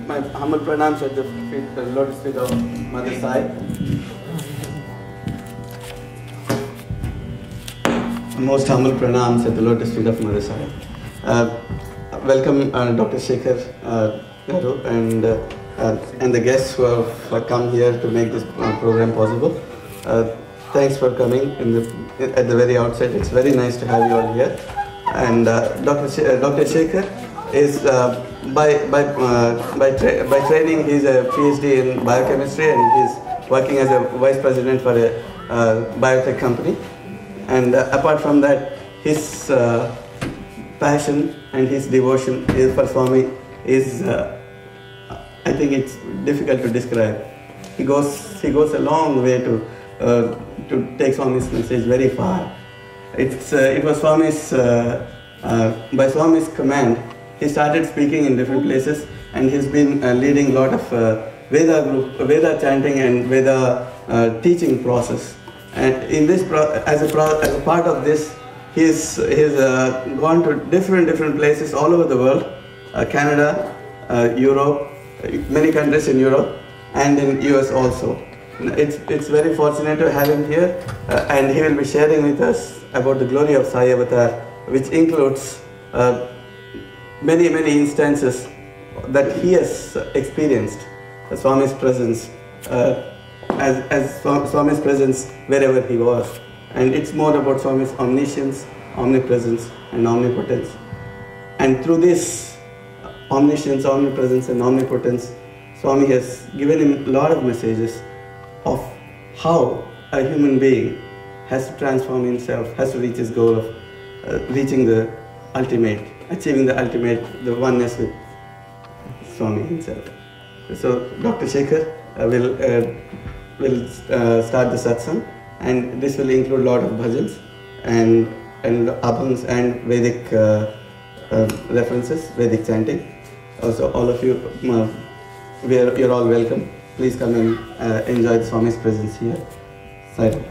my humble pranams at the lotus feet of Mother Sai. Most humble pranams at the lotus feet of Mother Sai. Welcome Dr. Shekhar and the guests who have come here to make this program possible. Thanks for coming at the very outset. It's very nice to have you all here. And Dr. Shekhar is by training he's a PhD in biochemistry, and he's working as a vice president for a biotech company. And apart from that, his passion and his devotion for Swami is I think it's difficult to describe. He goes a long way to take Swami's message very far. It was Swami's by Swami's command. He started speaking in different places, and he's been leading a lot of Veda chanting and Veda teaching process. And in this as a part of this, he's gone to different places all over the world, Canada, Europe, many countries in Europe, and in US also. It's very fortunate to have him here, and he will be sharing with us about the glory of Sai Avatar, which includes many instances that he has experienced Swami's presence, as Swami's presence wherever he was. And it's more about Swami's omniscience, omnipresence, and omnipotence. And through this omniscience, omnipresence, and omnipotence, Swami has given him a lot of messages of how a human being has to transform himself, has to reach his goal of reaching the ultimate, achieving the ultimate, the oneness with Swami himself. So Dr. Shekhar will start the satsang, and this will include a lot of bhajans and abhangs and Vedic references, Vedic chanting. Also, all of you, you're all welcome. Please come and enjoy the Swami's presence here. Sai.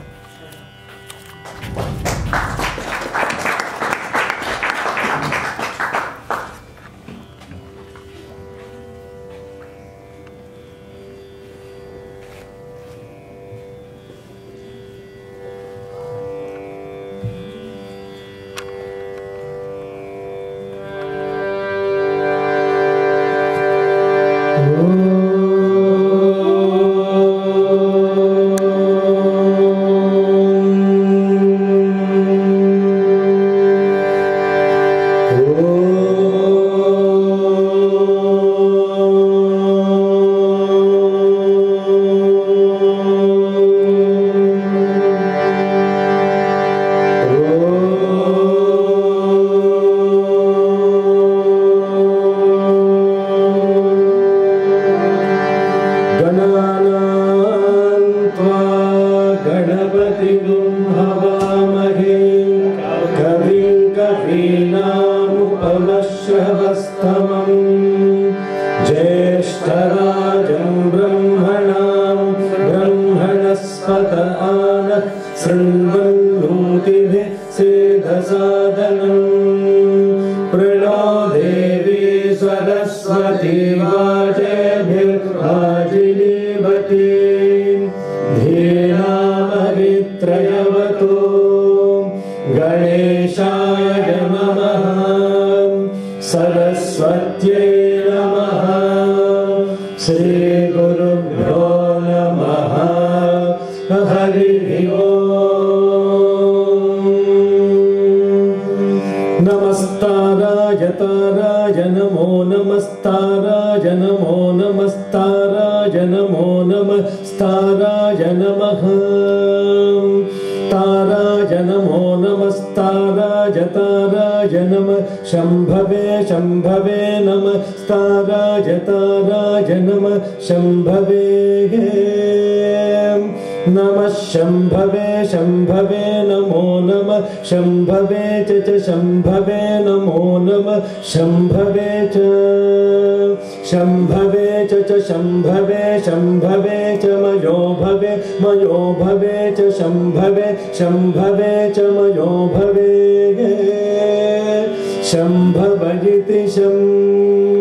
शंभवजिति शंभवे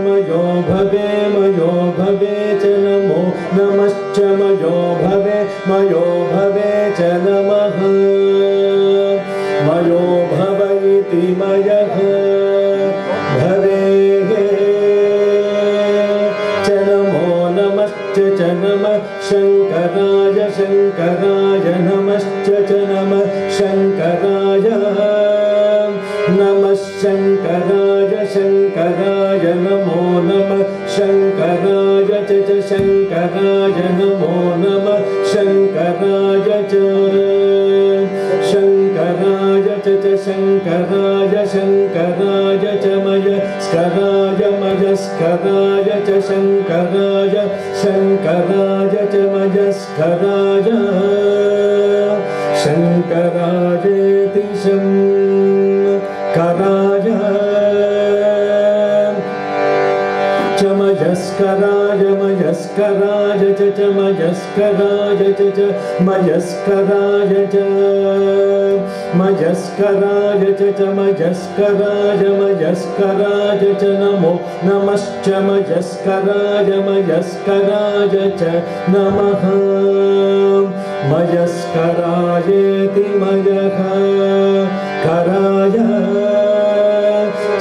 मयो भवे च नमो नमश्च मयो भवे च नमः मयो भव इति मयः भवेः च नमो नमश्च च नमः शङ्कराय नमश्च च नमः शङ्कराय नमः शङ्कराय नमो नमः शङ्कराय च शङ्कराय नमो नमः शङ्कराय च शङ्कराय च शङ्कराय च मयस्कराय च शङ्कराय च मयस्कराय शङ्करायेति शङ्कराय च मयस्कराय च मयस्कराय च मयस्कराय च मयस्कराय च नमो नमश्च मयस्कराय च नमः मयस्करायेति मयः कराय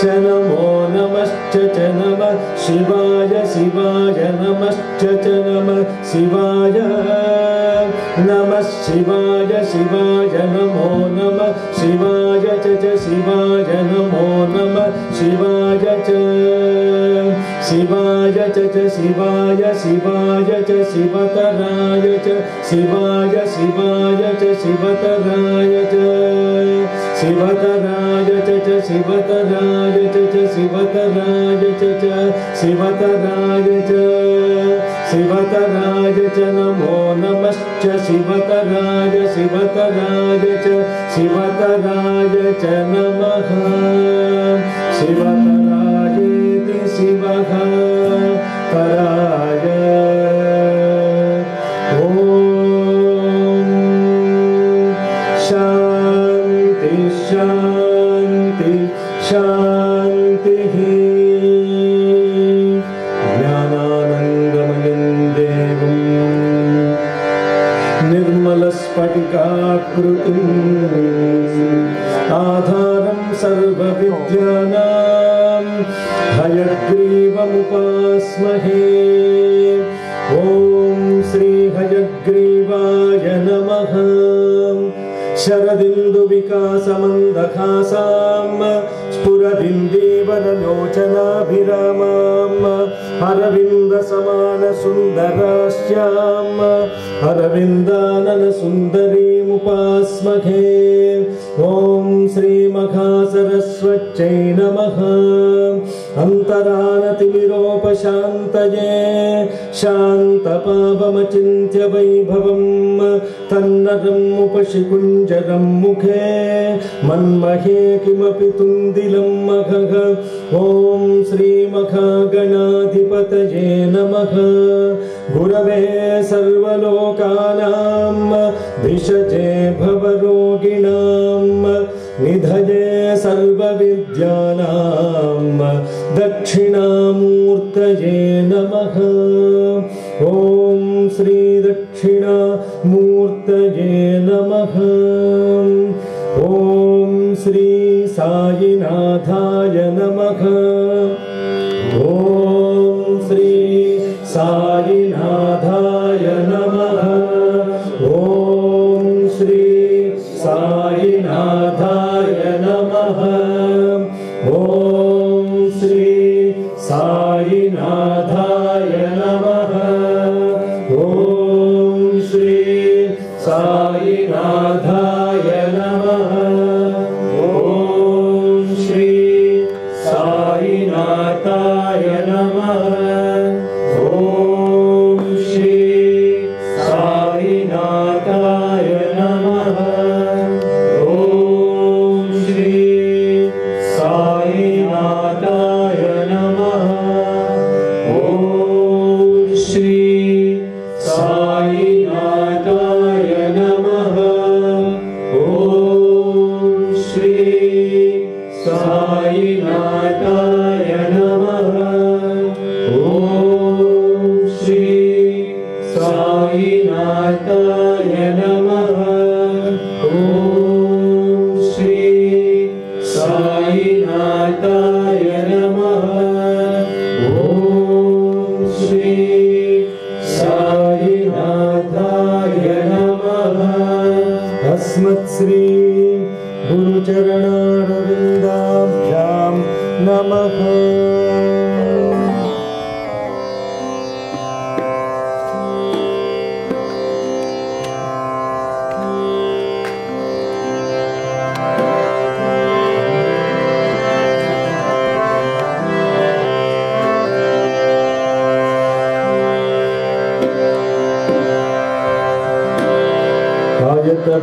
च नमो नमश्च च नमः शिवाय नमश्च च नमः शिवाय नमः शिवाय नमो नमः शिवाय च शिवाय नमो नमः शिवाय च शिवाय च शिवाय च शिवतराय च शिवाय च शिवतराय च शिवतराय च शिवतराय च शिवतराय च नमो नमश्च शिवतराय च नमः शिवतरायेति शिवः कराय ॐ शान्ति शान्ति शान्तिः निर्मलस्फटिकाकृतिम् आधारं सर्वविद्यानां हयग्रीवमुपास्महे ॐ श्री हयग्रीवाय नमः शरदिन्दुविकासमन्दखासां स्फुरदिन्दीवरलोचनाभिरामां अरविन्दसमानसुन्दरास्याम् अरविन्दाननसुन्दरीमुपास्महे ॐ श्रीमहासरस्वत्यै नमः अन्तरानतिमिरोपशान्तये शान्तपावमचिन्त्य वैभवम् तन्नरम् उपशिकुञ्जरं मुखे मन्महे किमपि तुन्दिलं महः ॐ श्रीमहागणाधिपतये नमः गुरवे सर्वलोकानां भिषजे भवरोगिणां निधये सर्वविद्यानां दक्षिणामूर्तये नमः ॐ श्री दक्षिणामूर्तये नमः ॐ श्री साईनाथाय नमः ॐ श्री साईनाथाय नमः ॐ श्री साईनाथाय नमः ॐ श्री साईनाथाय नमः ॐ श्री साईनाथाय नमः ॐ श्री साईनाथाय नमः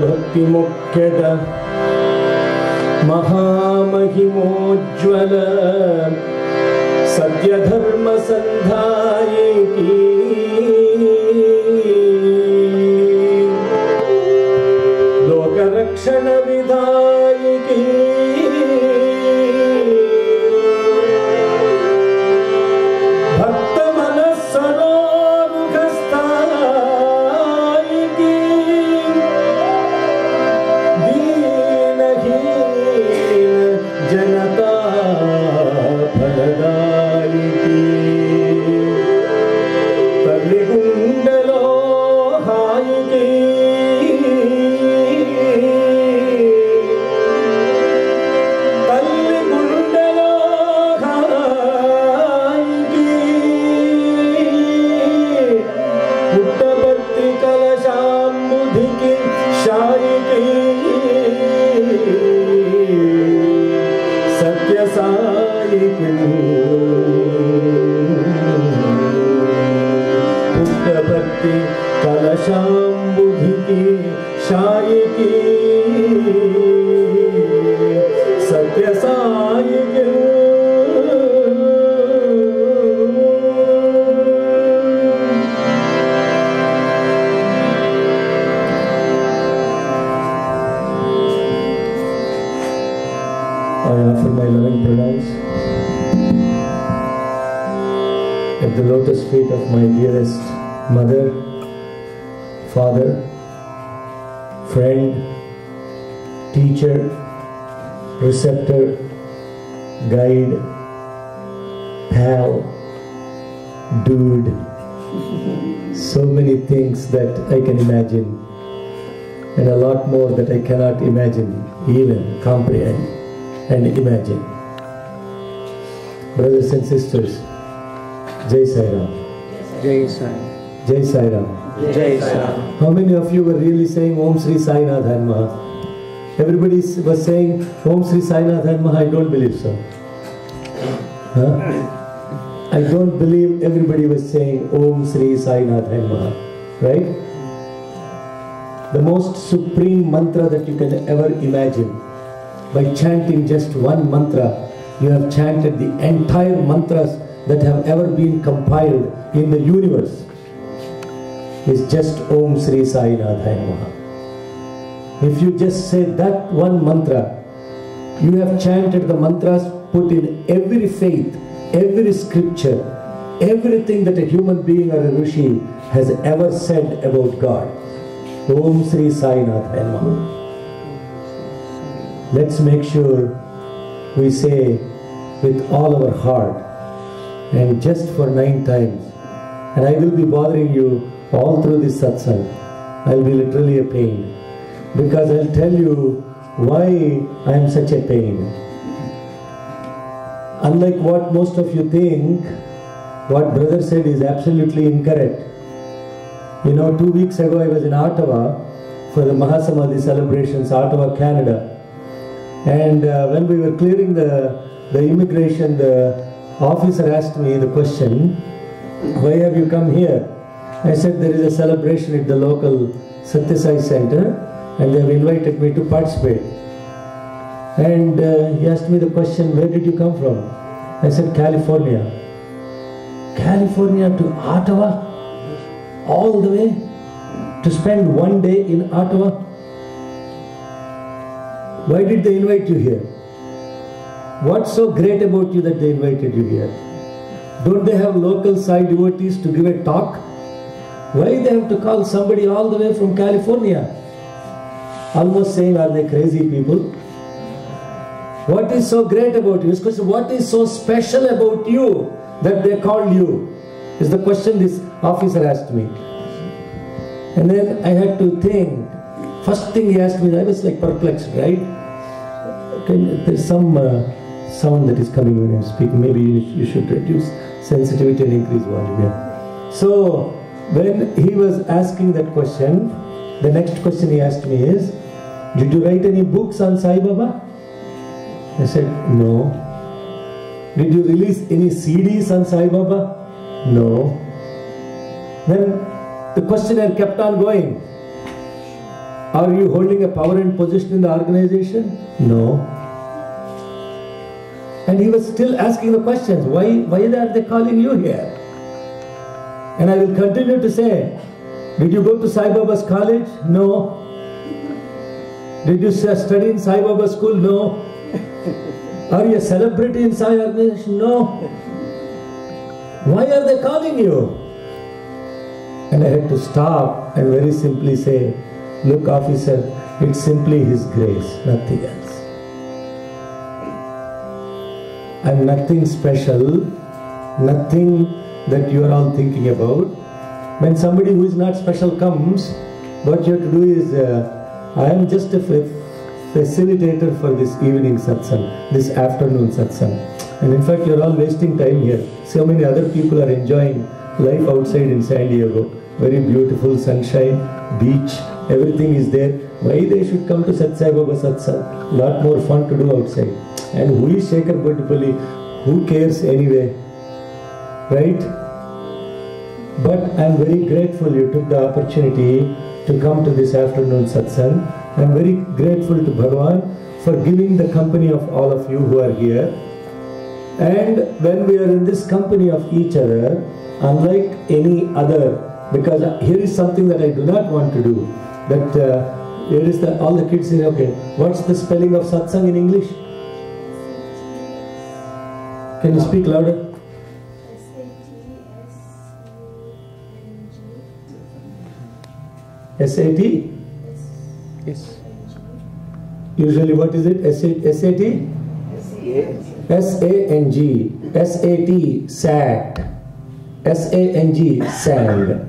भक्ति मुख्यत महामहिमोज्ज्वल सत्य धर्म संधायिकी लोक रक्षण विधायिकी भक्त मनस्सरोमुखस्थायिकी दीनहीन जनता फलदायिकी तल्लिगुंडलो हायिकी तल्लिगुंडलो हायिकी पुट्टपर्ति कलशाम्बुधिकी शायिकी सत्य सायिकी पुट्टपर्ति कलशाम्बुधिकी शायिकी सत्य सायिकी I offer my loving pranams at the lotus feet of my dearest mother, father, friend, teacher, preceptor, guide, pal, dude, so many things that I can imagine and a lot more that I cannot imagine, even comprehend and imagine. Brothers and sisters, Jai Sai Ram. Jai Sai. Jai Sai Ram. Jai Sai. How many of you were really saying Om Sri Sai Nathan Maha? Everybody was saying Om Sri Sai Nathan Maha. I don't believe so. Huh? I don't believe everybody was saying Om Sri Sai Nathan Maha. Right? The most supreme mantra that you can ever imagine. By chanting just one mantra, you have chanted the entire mantras that have ever been compiled in the universe. Is just Om Sri Sai Nathan Maha. If you just say that one mantra, you have chanted the mantras put in every faith, every scripture, everything that a human being or a rishi has ever said about God. Om Sri Sai Nathan Maha. Let's make sure we say with all our heart and just for 9 times. And I will be bothering you all through this satsang. I'll be literally a pain because I'll tell you why I am such a pain. Unlike what most of you think, what brother said is absolutely incorrect. You know, 2 weeks ago I was in Ottawa for the Mahasamadhi celebrations, Ottawa, Canada. And when we were clearing the immigration, the officer asked me the question, why have you come here? I said there is a celebration at the local Satyasai center and they have invited me to participate. And he asked me the question, where did you come from? I said, California. California to Ottawa? All the way? To spend 1 day in Ottawa? Why did they invite you here? What's so great about you that they invited you here? Don't they have local Sai devotees to give a talk? Why they have to call somebody all the way from California? Almost saying, are they crazy people? What is so great about you? What is so special about you that they called you? Is the question this officer asked me. And then I had to think. First thing he asked me, I was like perplexed, right? There's some sound that is coming when I'm speaking. Maybe you should reduce sensitivity and increase volume. Yeah. So when he was asking that question, the next question he asked me is, did you write any books on Sai Baba? I said, no. Did you release any CDs on Sai Baba? No. Then the questionnaire kept on going. Are you holding a power and position in the organization? No. And he was still asking the questions. Why are they calling you here? And I will continue to say, did you go to Sai Baba's college? No. Did you study in Sai Baba's school? No. Are you a celebrity in Sai organization? No. Why are they calling you? And I had to stop and very simply say, look, officer, it's simply His grace, nothing else. I'm nothing special, nothing that you are all thinking about. When somebody who is not special comes, what you have to do is, I am just a facilitator for this evening satsang, this afternoon satsang. And in fact, you're all wasting time here. So many other people are enjoying life outside in San Diego. Very beautiful sunshine, beach, everything is there. Why they should come to Sat Sai Baba satsang? Lot more fun to do outside. And who is Shekhar Boddupalli? Who cares anyway? Right? But I am very grateful you took the opportunity to come to this afternoon satsang. I am very grateful to Bhagavan for giving the company of all of you who are here. And when we are in this company of each other, unlike any other, because here is something that I do not want to do, that here is that all the kids say, okay, what's the spelling of satsang in English? Can you speak louder? S-A-T? Yes. Usually what is it? S-A-T? S-A-N-G. S-A-T, sat. S-A-N-G, sang.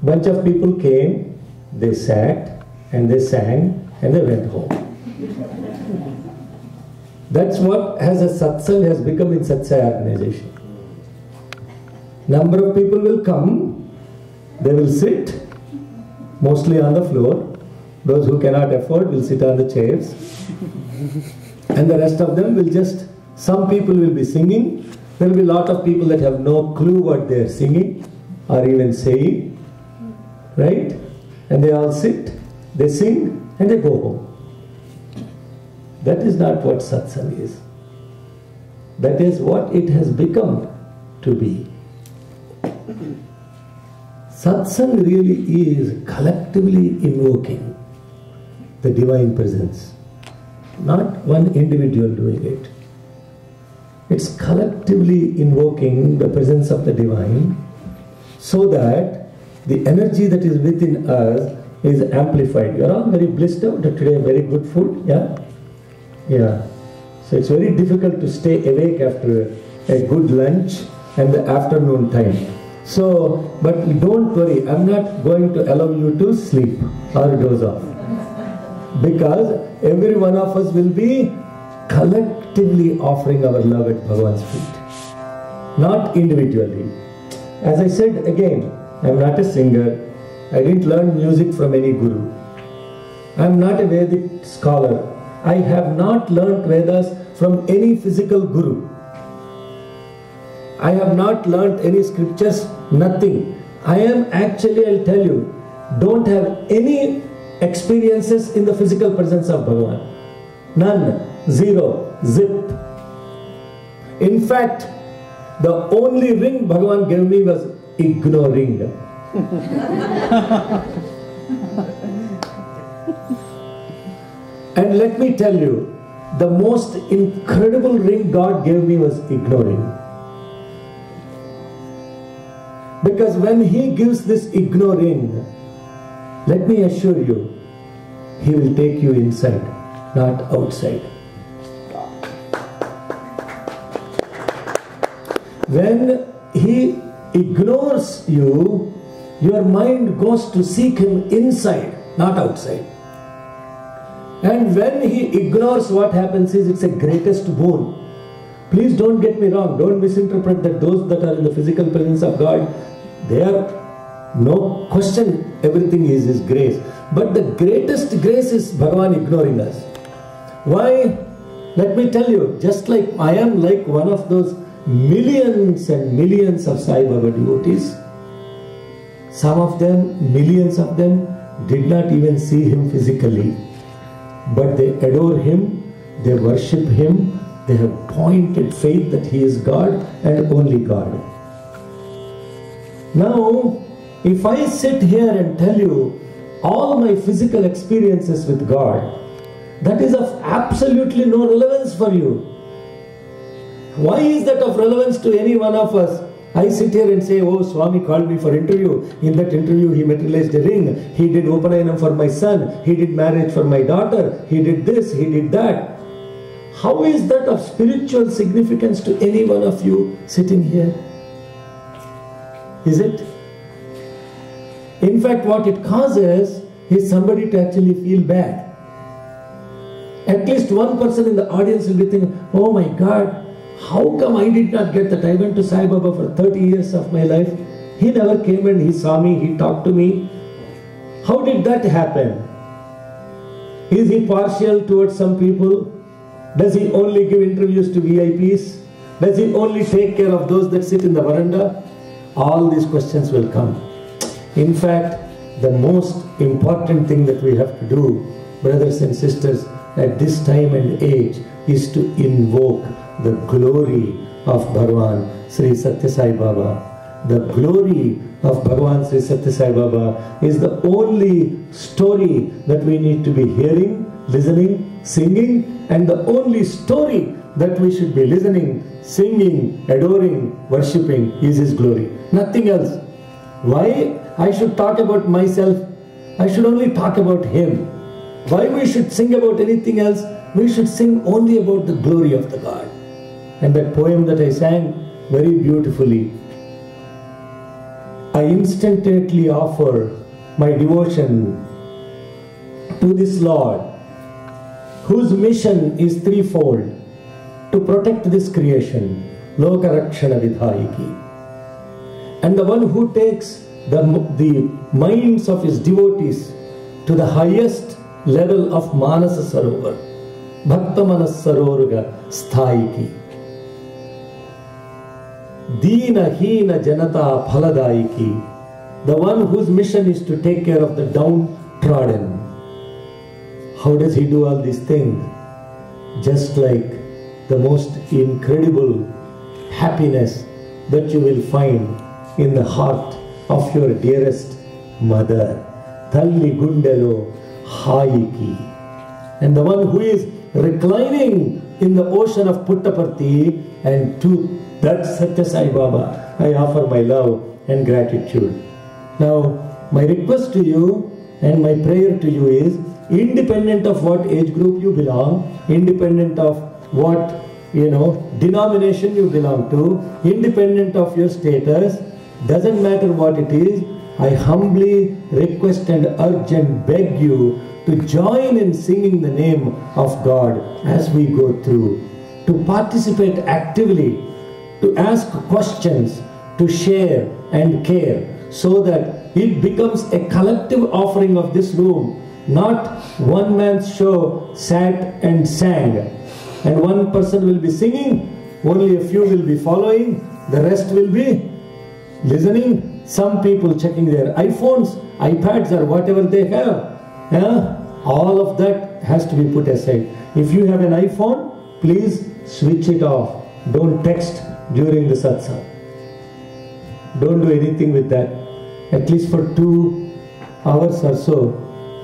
Bunch of people came, they sat, and they sang, and they went home. That's what as a satsang has become in Satsai organization. Number of people will come, they will sit, mostly on the floor. Those who cannot afford will sit on the chairs. And the rest of them will just, some people will be singing. There will be a lot of people that have no clue what they are singing or even saying. Right? And they all sit, they sing, and they go home. That is not what satsang is. That is what it has become to be. Satsang really is collectively invoking the divine presence. Not one individual doing it. It's collectively invoking the presence of the divine so that the energy that is within us is amplified. You are all very blissed out today, very good food, yeah? Yeah. So it's very difficult to stay awake after a good lunch and the afternoon time. So, but don't worry, I'm not going to allow you to sleep or doze off. Because every one of us will be collectively offering our love at Bhagavan's feet. Not individually. As I said again, I'm not a singer. I didn't learn music from any guru. I'm not a Vedic scholar. I have not learnt Vedas from any physical guru. I have not learnt any scriptures, nothing. I am actually, I'll tell you, don't have any experiences in the physical presence of Bhagavan. None. Zero. Zip. In fact, the only ring Bhagavan gave me was ignoring. And let me tell you, the most incredible ring God gave me was ignoring. Because when He gives this ignoring, let me assure you, He will take you inside, not outside. When He ignores you, your mind goes to seek Him inside, not outside. And when He ignores, what happens is it's a greatest boon. Please don't get me wrong, don't misinterpret that those that are in the physical presence of God, they are no question, everything is His grace. But the greatest grace is Bhagavan ignoring us. Why? Let me tell you, just like I am like one of those millions and millions of Sai Baba devotees, some of them, millions of them, did not even see him physically, but they adore him, they worship him, they have pointed faith that he is God and only God. Now, if I sit here and tell you all my physical experiences with God, that is of absolutely no relevance for you. Why is that of relevance to any one of us? I sit here and say, oh, Swami called me for interview. In that interview, he materialized a ring. He did Upanayana for my son. He did marriage for my daughter. He did this, he did that. How is that of spiritual significance to any one of you sitting here? Is it? In fact, what it causes is somebody to actually feel bad. At least one person in the audience will be thinking, oh my God, how come I did not get that? I went to Sai Baba for 30 years of my life. He never came and he saw me, he talked to me. How did that happen? Is he partial towards some people? Does he only give interviews to VIPs? Does he only take care of those that sit in the veranda? All these questions will come. In fact, the most important thing that we have to do, brothers and sisters, at this time and age, is to invoke the glory of Bhagwan Sri Satya Sai Baba. The glory of Bhagwan Sri Satya Sai Baba is the only story that we need to be hearing, listening, singing, and the only story that we should be listening, singing, adoring, worshipping is His glory. Nothing else. Why I should talk about myself? I should only talk about Him. Why we should sing about anything else? We should sing only about the glory of the God. And that poem that I sang very beautifully, I instantly offer my devotion to this Lord, whose mission is threefold: to protect this creation, Loka Rakshana Vidhayiki, and the one who takes the minds of his devotees to the highest level of Manasa Sarovar, Bhakta Manas Saroruga Sthayiki, Deena Heena Janata Phaladayiki, the one whose mission is to take care of the downtrodden. How does he do all these things? Just like the most incredible happiness that you will find in the heart of your dearest mother, Thalli Gundalo Hayiki, and the one who is reclining in the ocean of Puttaparthi, and to that Satya Sai Baba I offer my love and gratitude. Now, my request to you and my prayer to you is, independent of what age group you belong, independent of what denomination you belong to, independent of your status, doesn't matter what it is, I humbly request and urge and beg you to join in singing the name of God as we go through, to participate actively, to ask questions, to share and care, so that it becomes a collective offering of this room, not one man's show sat and sang, and one person will be singing, only a few will be following, the rest will be listening, some people checking their iPhones, iPads or whatever they have. All of that has to be put aside. If you have an iPhone, please switch it off. Don't text during the satsang. Don't do anything with that. At least for 2 hours or so,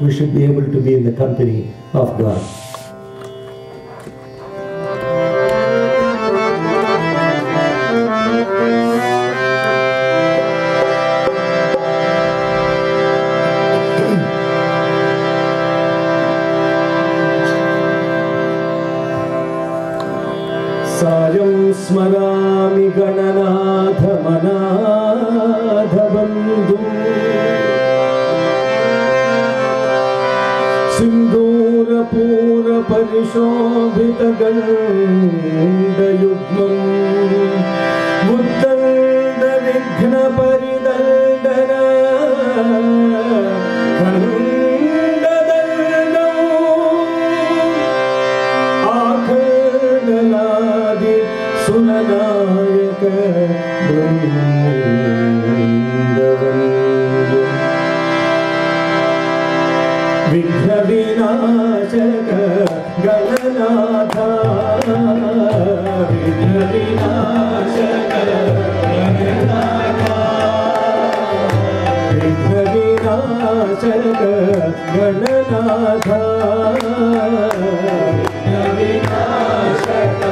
we should be able to be in the company of God. Smrami Gananatha Manatha Bandhu Sindhura Pura Parishobhita Ganda Yugmam Muddanda Vighna Paridaldana Kanda Daldam Akadaladi Sunanayaka Brahmandavandam. विघ्न विनाशक गणनाथ विघ्न विनाशक गणनाथ विघ्न विनाशक गणनाथ विघ्न विनाशक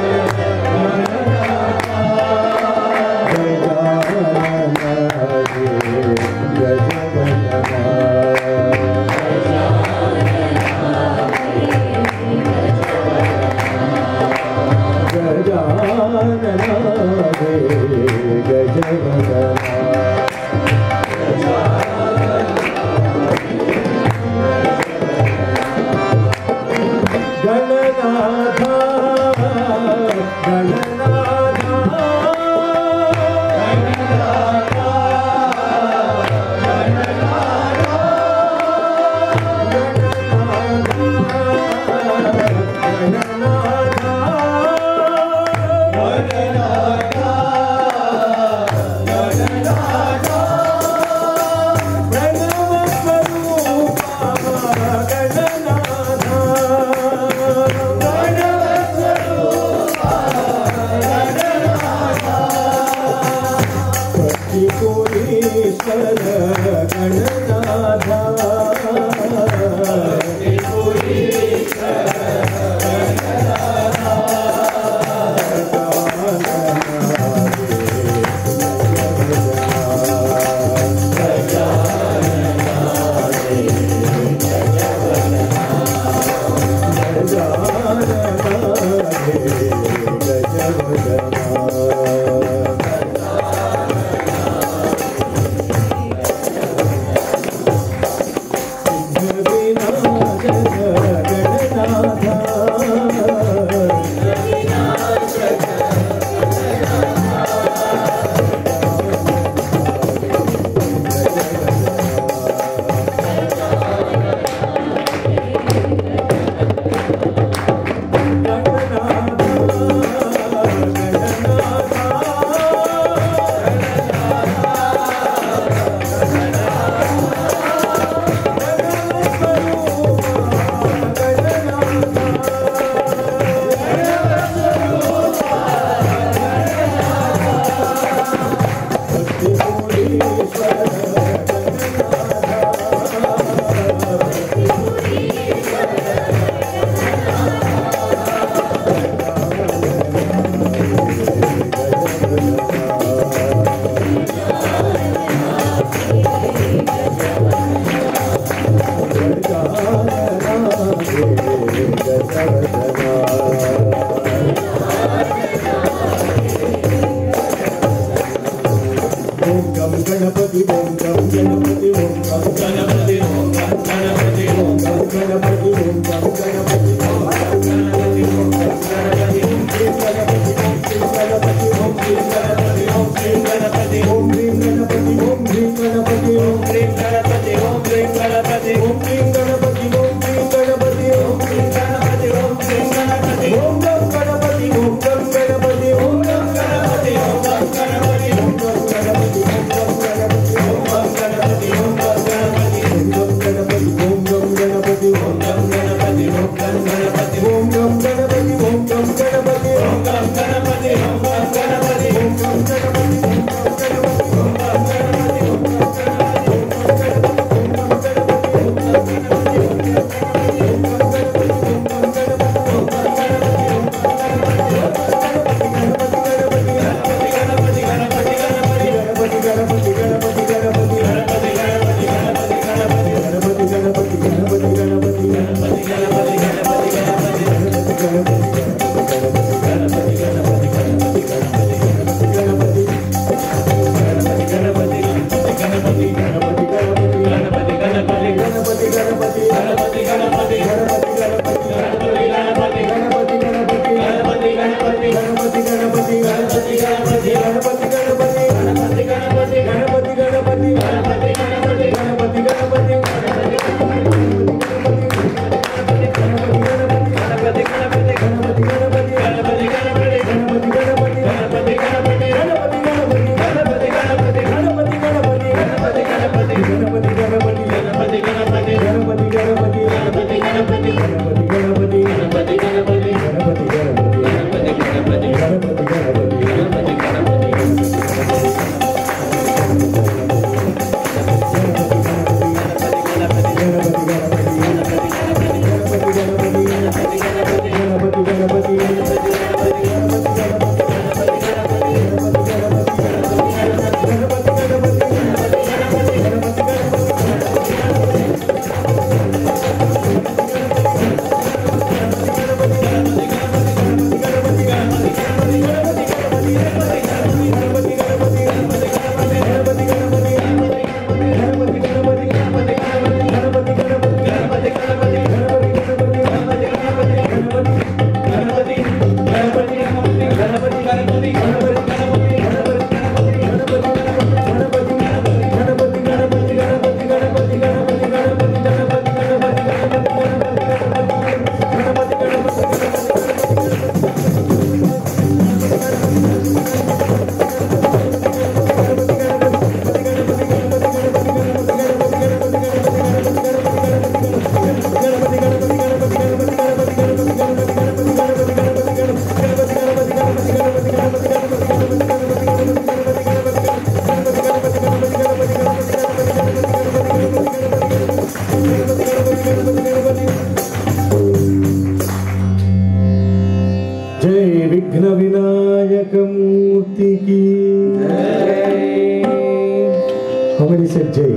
said Jai.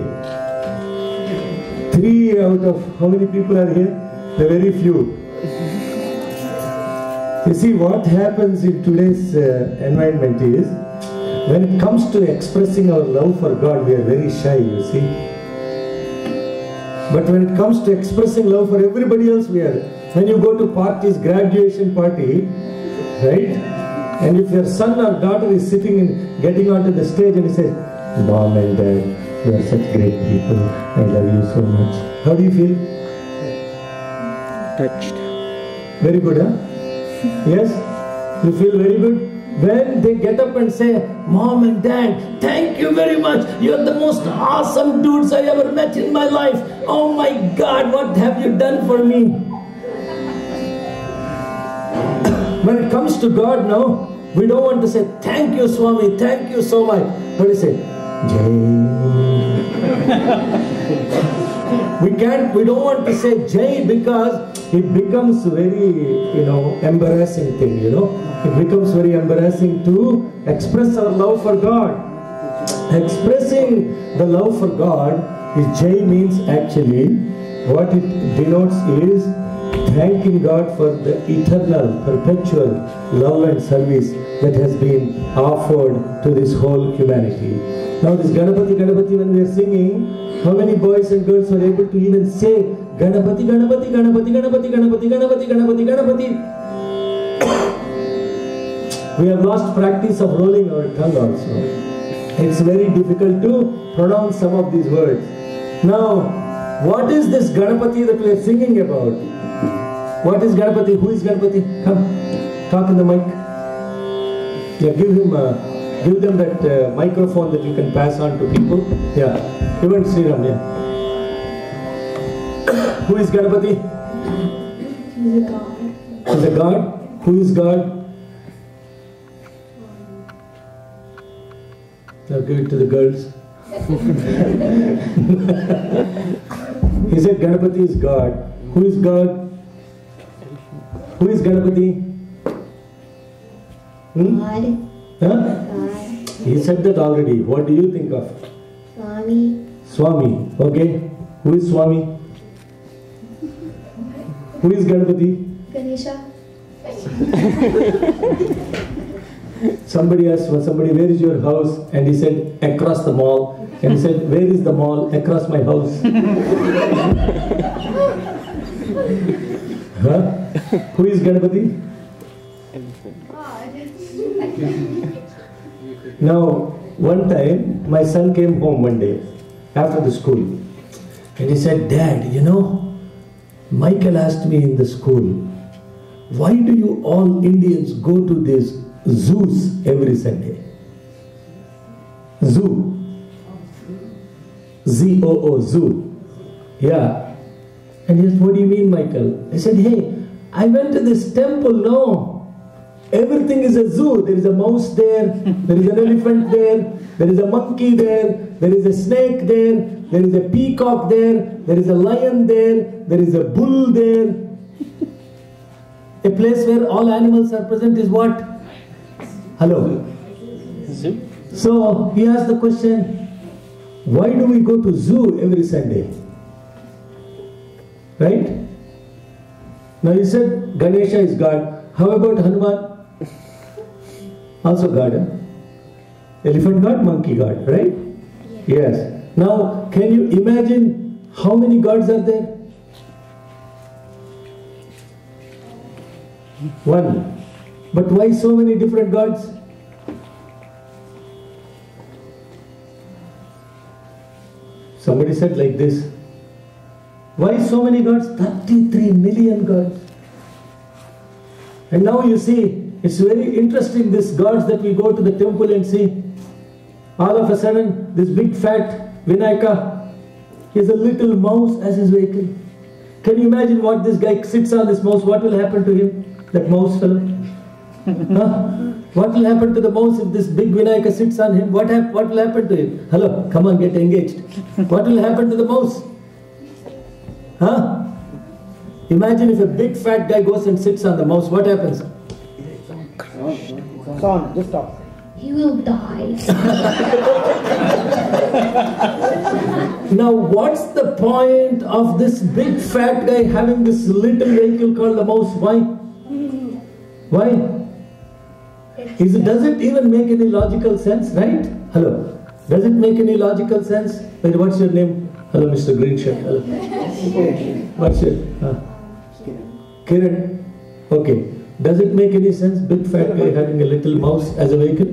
3 out of how many people are here? There are very few. You see, what happens in today's environment is, when it comes to expressing our love for God, we are very shy, you see. But when it comes to expressing love for everybody else, we are. When you go to parties, graduation party, right? And if your son or daughter is sitting and getting onto the stage and he says, Mom and Dad, you are such great people, I love you so much. How do you feel? Touched. Very good, huh? Yes? You feel very good? When they get up and say, Mom and Dad, thank you very much. You're the most awesome dudes I ever met in my life. Oh my God, what have you done for me? When it comes to God now, we don't want to say, thank you Swami, thank you so much. What do you say? Jai. We don't want to say Jai because it becomes very, embarrassing thing, It becomes very embarrassing to express our love for God. Expressing the love for God, is Jai means actually, what it denotes is thanking God for the eternal, perpetual love and service that has been offered to this whole humanity. Now this Ganapati, when we are singing, how many boys and girls are able to even say Ganapati, Ganapati, Ganapati, Ganapati, Ganapati, Ganapati, Ganapati, Ganapati? We have lost practice of rolling our tongue also. It's very difficult to pronounce some of these words. Now, what is this Ganapati that we are singing about? What is Ganapati? Who is Ganapati? Come, talk in the mic. Yeah, give them that microphone that you can pass on to people. Yeah, even Sriram, yeah. Who is Ganapati? He's a god. He's a god. Who is God? Now give it to the girls. He said Ganapati is God. Who is God? Who is Ganapati? God. Huh? God. He said that already. What do you think of? Swami. Swami. Okay. Who is Swami? Who is Ganapati? Ganesha. Somebody asked somebody, where is your house? And he said, across the mall. And he said, where is the mall? Across my house. Huh? Who is Ganapati? God. Now, one time, my son came home one day after the school. And he said, Dad, Michael asked me in the school, why do you all Indians go to these zoos every Sunday? Zoo. Z-O-O, zoo. Yeah. And he said, what do you mean, Michael? I said, hey, I went to this temple, no. Everything is a zoo. There is a mouse there, there is an elephant there, there is a monkey there, there is a snake there, there is a peacock there, there is a lion there, there is a bull there. A place where all animals are present is what? Hello? Zoo? So he asked the question, why do we go to zoo every Sunday? Right? Now you said Ganesha is God. How about Hanuman? Also God, huh? Elephant God, monkey God, right? Yes. Now, can you imagine how many gods are there? One. But why so many different gods? Somebody said like this. Why so many gods? 33 million gods. And now you see, it's very interesting, these gods that we go to the temple and see. All of a sudden, this big fat Vinayaka is a little mouse as his vehicle. Can you imagine what this guy sits on this mouse? What will happen to him? That mouse fellow? Huh? What will happen to the mouse if this big Vinayaka sits on him? What will happen to him? Hello, come on, get engaged. What will happen to the mouse? Huh? Imagine if a big fat guy goes and sits on the mouse, what happens? Son, just stop. He will die. Now what's the point of this big fat guy having this little vehicle called the mouse? Why? Why? Does it even make any logical sense, right? Hello. Does it make any logical sense? Wait, what's your name? Hello, Mr. Green Shirt. Hello. What's your? Kiran. Okay. Does it make any sense? Big fat guy having a little mouse as a vehicle?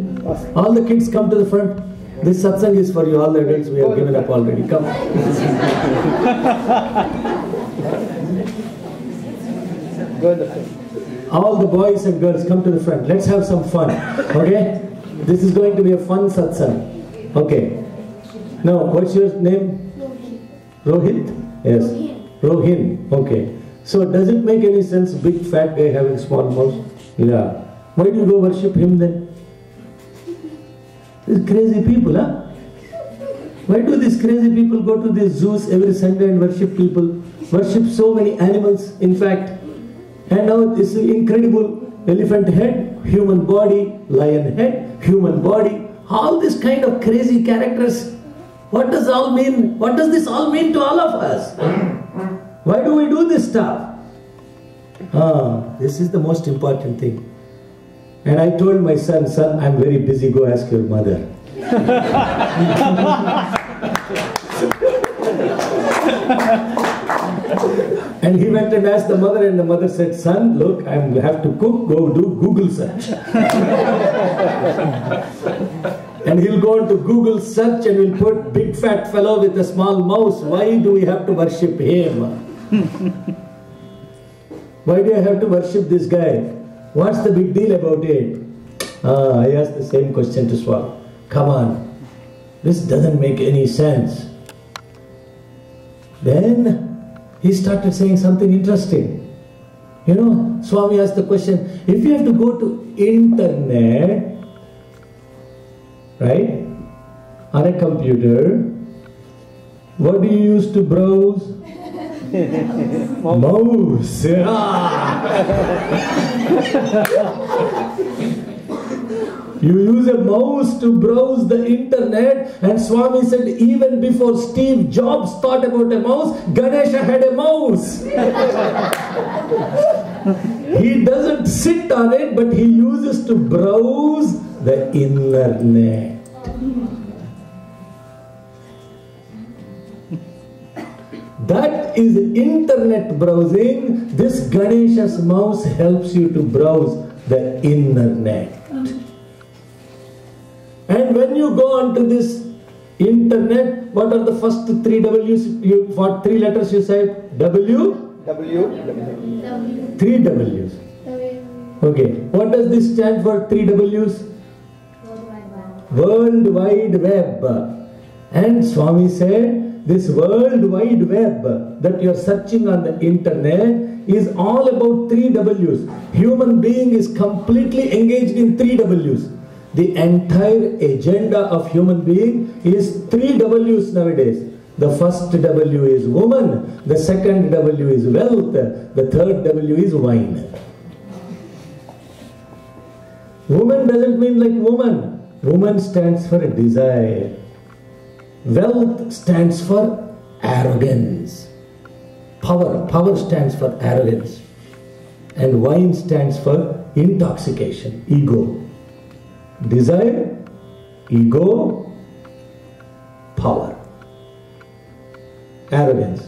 All the kids come to the front. This satsang is for you. All the adults we have given up already. Come. All the boys and girls come to the front. Let's have some fun. Okay? This is going to be a fun satsang. Okay. Now, what's your name? Rohit? Yes. Rohin. Okay. So, does it make any sense, big fat guy having small mouse? Yeah. Why do you go worship him then? These crazy people, huh? Why do these crazy people go to these zoos every Sunday and worship people? Worship so many animals, in fact. And now this incredible elephant head, human body, lion head, human body. All this kind of crazy characters. What does all mean? What does this all mean to all of us? Why do we do this stuff? This is the most important thing. And I told my son, I'm very busy, go ask your mother. And he went and asked the mother, and the mother said, son, look, I have to cook, go do Google search. And he'll go on to Google search and will put big fat fellow with a small mouse. Why do we have to worship him? Why do I have to worship this guy? What's the big deal about it? I asked the same question to Swami. Come on, this doesn't make any sense. Then he started saying something interesting. You know, Swami asked the question, if you have to go to internet, right, on a computer, what do you use to browse? Mouse. You use a mouse to browse the internet, and Swami said even before Steve Jobs thought about a mouse, Ganesha had a mouse. He doesn't sit on it, but he uses to browse the internet. That is internet browsing. This Ganesha's mouse helps you to browse the internet. And when you go onto this internet, what are the first three W's? For three letters you said? W? Three W's. Okay. What does this stand for, three W's? World Wide Web. And Swami said, this World Wide Web that you are searching on the internet is all about three W's. Human being is completely engaged in three W's. The entire agenda of human being is three W's nowadays. The first W is woman, the second W is wealth, the third W is wine. Woman doesn't mean like woman. Woman stands for desire. Wealth stands for arrogance. Power stands for arrogance. And wine stands for intoxication, ego. Desire, ego, power, arrogance.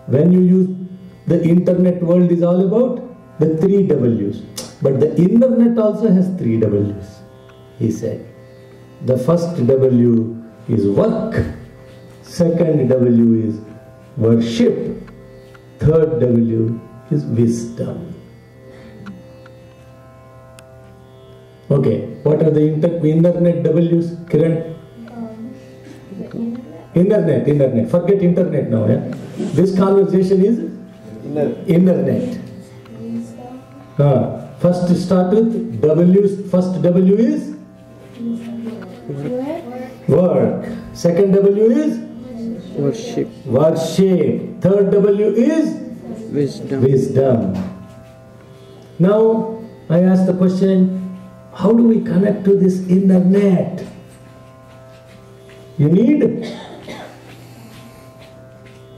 When you use the internet world is all about the three W's. But the internet also has three W's, he said. The first W is work, second W is worship, third W is wisdom. Okay, what are the internet W's, Kiran? Internet. Forget internet now. Yeah? This conversation is internet. First start with W's. First W is work. Second W is Worship. Third W is wisdom. Now I ask the question, how do we connect to this internet? You need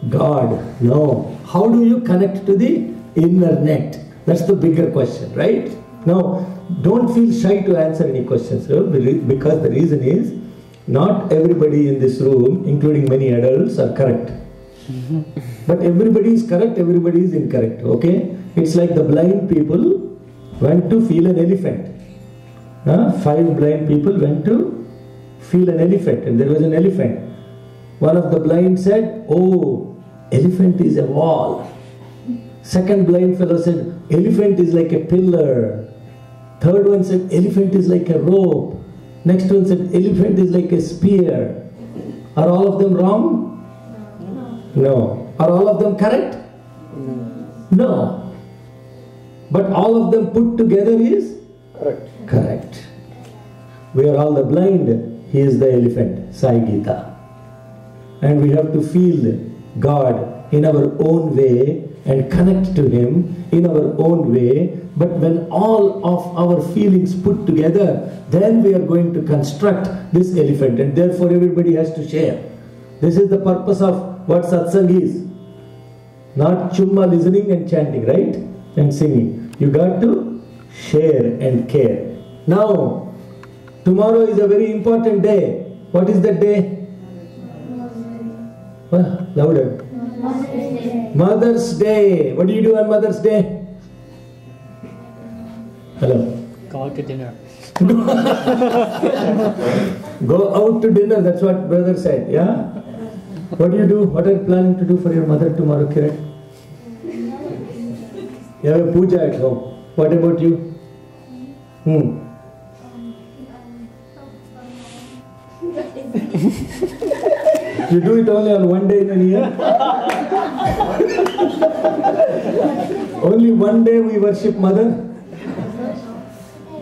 God. No. How do you connect to the inner net? That's the bigger question, right? Now, don't feel shy to answer any questions, because the reason is, not everybody in this room, including many adults, are correct. But everybody is correct, everybody is incorrect, okay? It's like the blind people went to feel an elephant. 5 blind people went to feel an elephant, and there was an elephant. One of the blind said, "Oh, elephant is a wall." Second blind fellow said, "Elephant is like a pillar." Third one said, "Elephant is like a rope." Next one said, "Elephant is like a spear." Are all of them wrong? No. Are all of them correct? No. But all of them put together is? Correct. We are all the blind. He is the elephant. Sai Gita. And we have to feel God in our own way and connect to Him in our own way. But when all of our feelings put together, then we are going to construct this elephant, and therefore everybody has to share. This is the purpose of what satsang is. Not chumma listening and chanting, right? And singing. You got to share and care. Now, tomorrow is a very important day. What is that day? Louder. Mother's Day. What do you do on Mother's Day? Hello. Go out to dinner. Go out to dinner. That's what brother said. Yeah. What do you do? What are you planning to do for your mother tomorrow, Kiran? You have a puja at home. What about you? You do it only on one day in a year? Only one day we worship Mother?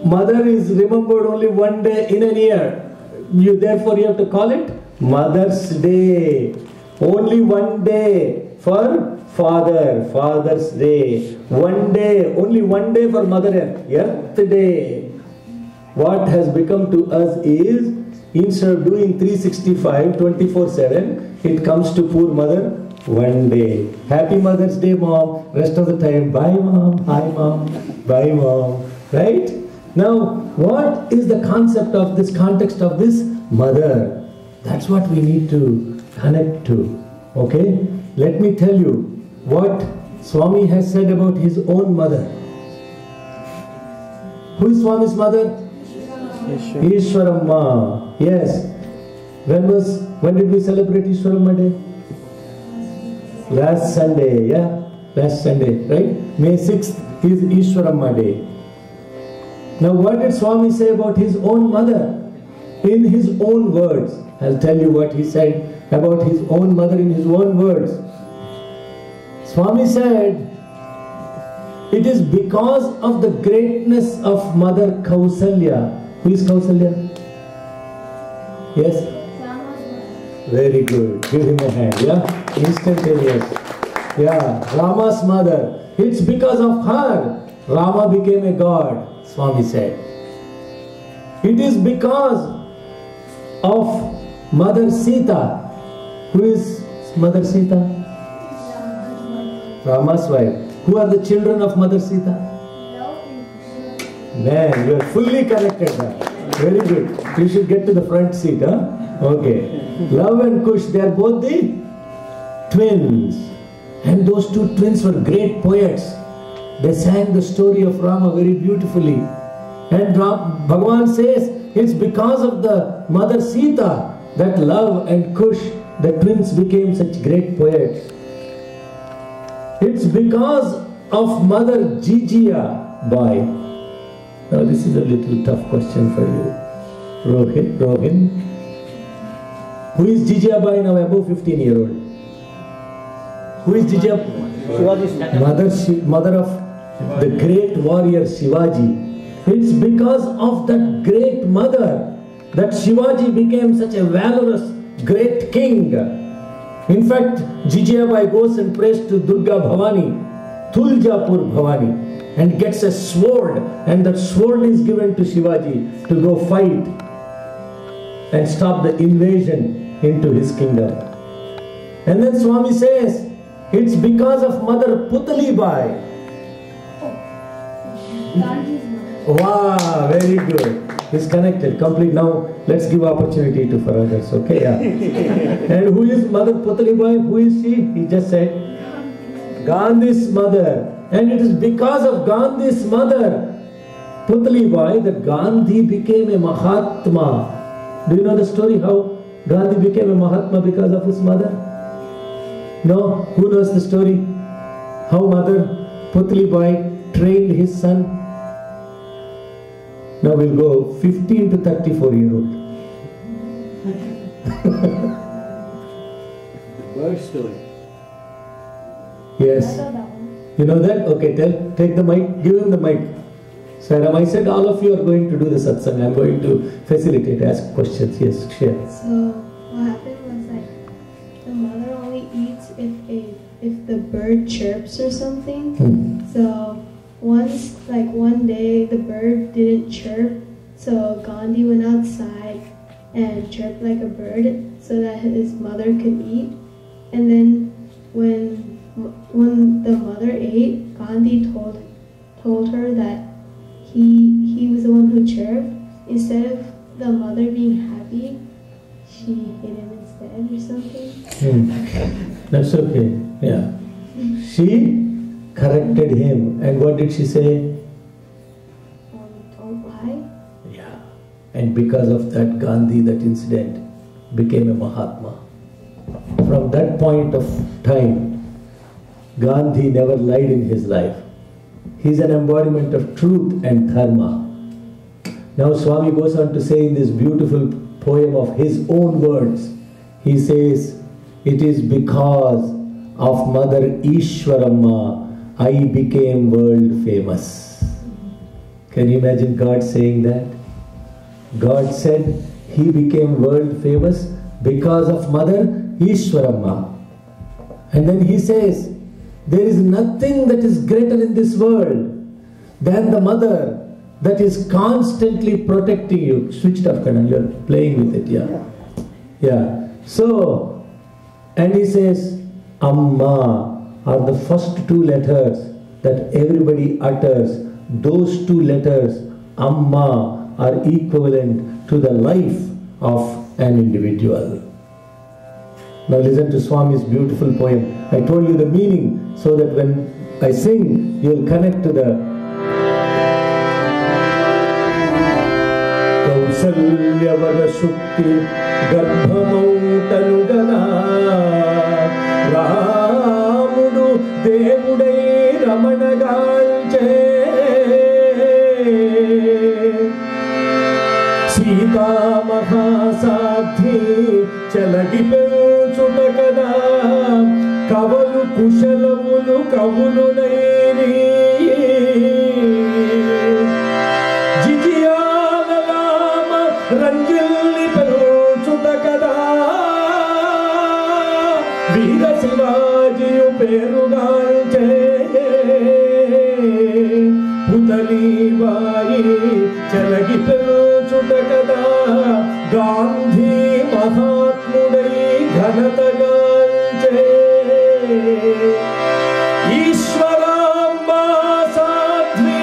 Mother is remembered only one day in a year. Therefore you have to call it Mother's Day. Only one day for Father, Father's Day. One day, only one day for Mother Earth Day. What has become to us is, instead of doing 365, 24/7, it comes to poor mother one day. Happy Mother's Day, Mom. Rest of the time, bye Mom, hi Mom, bye Mom. Right? Now, what is the concept of this, context of this mother? That's what we need to connect to. Okay? Let me tell you what Swami has said about his own mother. Who is Swami's mother? Ishwaramma. Yes. When did we celebrate Ishwaramma Day? Last Sunday, yeah? Last Sunday, right? May 6th is Ishwaramma Day. Now what did Swami say about his own mother? In his own words. I'll tell you what he said about his own mother in his own words. Swami said, it is because of the greatness of Mother Kausalya. Who is Kausalya? Yes? Very good. Give him a hand. Yeah? Instantaneous. Yeah. Rama's mother. It's because of her Rama became a god, Swami said. It is because of Mother Sita. Who is Mother Sita? Rama's wife. Who are the children of Mother Sita? Man, you are fully connected now. Very good. You should get to the front seat, huh? Okay. Love and Kush, they are both the twins. And those two twins were great poets. They sang the story of Rama very beautifully. And Bhagavan says, it's because of the Mother Sita that Love and Kush, the twins, became such great poets. It's because of Mother Jijia Bai. Now this is a little tough question for you. Rohin. Who is Jijia Bai now, above 15-year-old? Who is Jijia? Mother of the great warrior Shivaji. It's because of that great mother that Shivaji became such a valorous, great king. In fact, Jijia Bai goes and prays to Durga Bhavani, Tuljapur Bhavani, and gets a sword, and that sword is given to Shivaji to go fight and stop the invasion into his kingdom. And then Swami says, it's because of Mother Putali Bai. Gandhi's mother. Wow, very good. He's connected, complete. Now, let's give opportunity to for others, okay? Yeah. And who is Mother Putali Bai? Who is she? He just said, Gandhi's mother. And it is because of Gandhi's mother, Putali Bai, that Gandhi became a Mahatma. Do you know the story how Gandhi became a Mahatma because of his mother? No? Who knows the story? How Mother Putali Bai trained his son? Now we'll go 15 to 34-year-old. Bird story. Yes. I know that one. You know that? Okay, take the mic, give him the mic. Saram, I said all of you are going to do the satsang. I'm going to facilitate, ask questions. Yes, share. So what happened was like the mother only eats if the bird chirps or something. So once, like one day, the bird didn't chirp, so Gandhi went outside and chirped like a bird so that his mother could eat. And then when the mother ate, Gandhi told her that he was the one who chirped. Instead of the mother being happy, she hit him instead or something. That's okay. Yeah. She corrected him. And what did she say? Don't lie. Yeah. And because of that, Gandhi, that incident, became a Mahatma. From that point of time, Gandhi never lied in his life. He's an embodiment of truth and dharma. Now Swami goes on to say in this beautiful poem of his own words, he says, it is because of Mother Ishwaramma I became world famous. Can you imagine God saying that? God said he became world famous because of Mother Ishwaramma. And then he says, there is nothing that is greater in this world than the mother that is constantly protecting you. Switched off, Kanan, you're playing with it, yeah. Yeah. So, and he says, Amma are the first two letters that everybody utters. Those two letters, Amma, are equivalent to the life of an individual. Now listen to Swami's beautiful poem. I told you the meaning so that when I sing, you'll connect to the Kausalyavara Shukti Garbhamauttanugala Ramudu Devudai Ramanagalche Sita Mahasadhi Chalagi Chutakada Kavalu Kushalavulu Kavulu Nairi Jijiyana Rama Ranjili Chutakada Veera Shivaji Perugalche Putali Bai Chalagi Chutakada Gandhi Mahatmudai Ghanatagalche Ishwaramma Sadhvi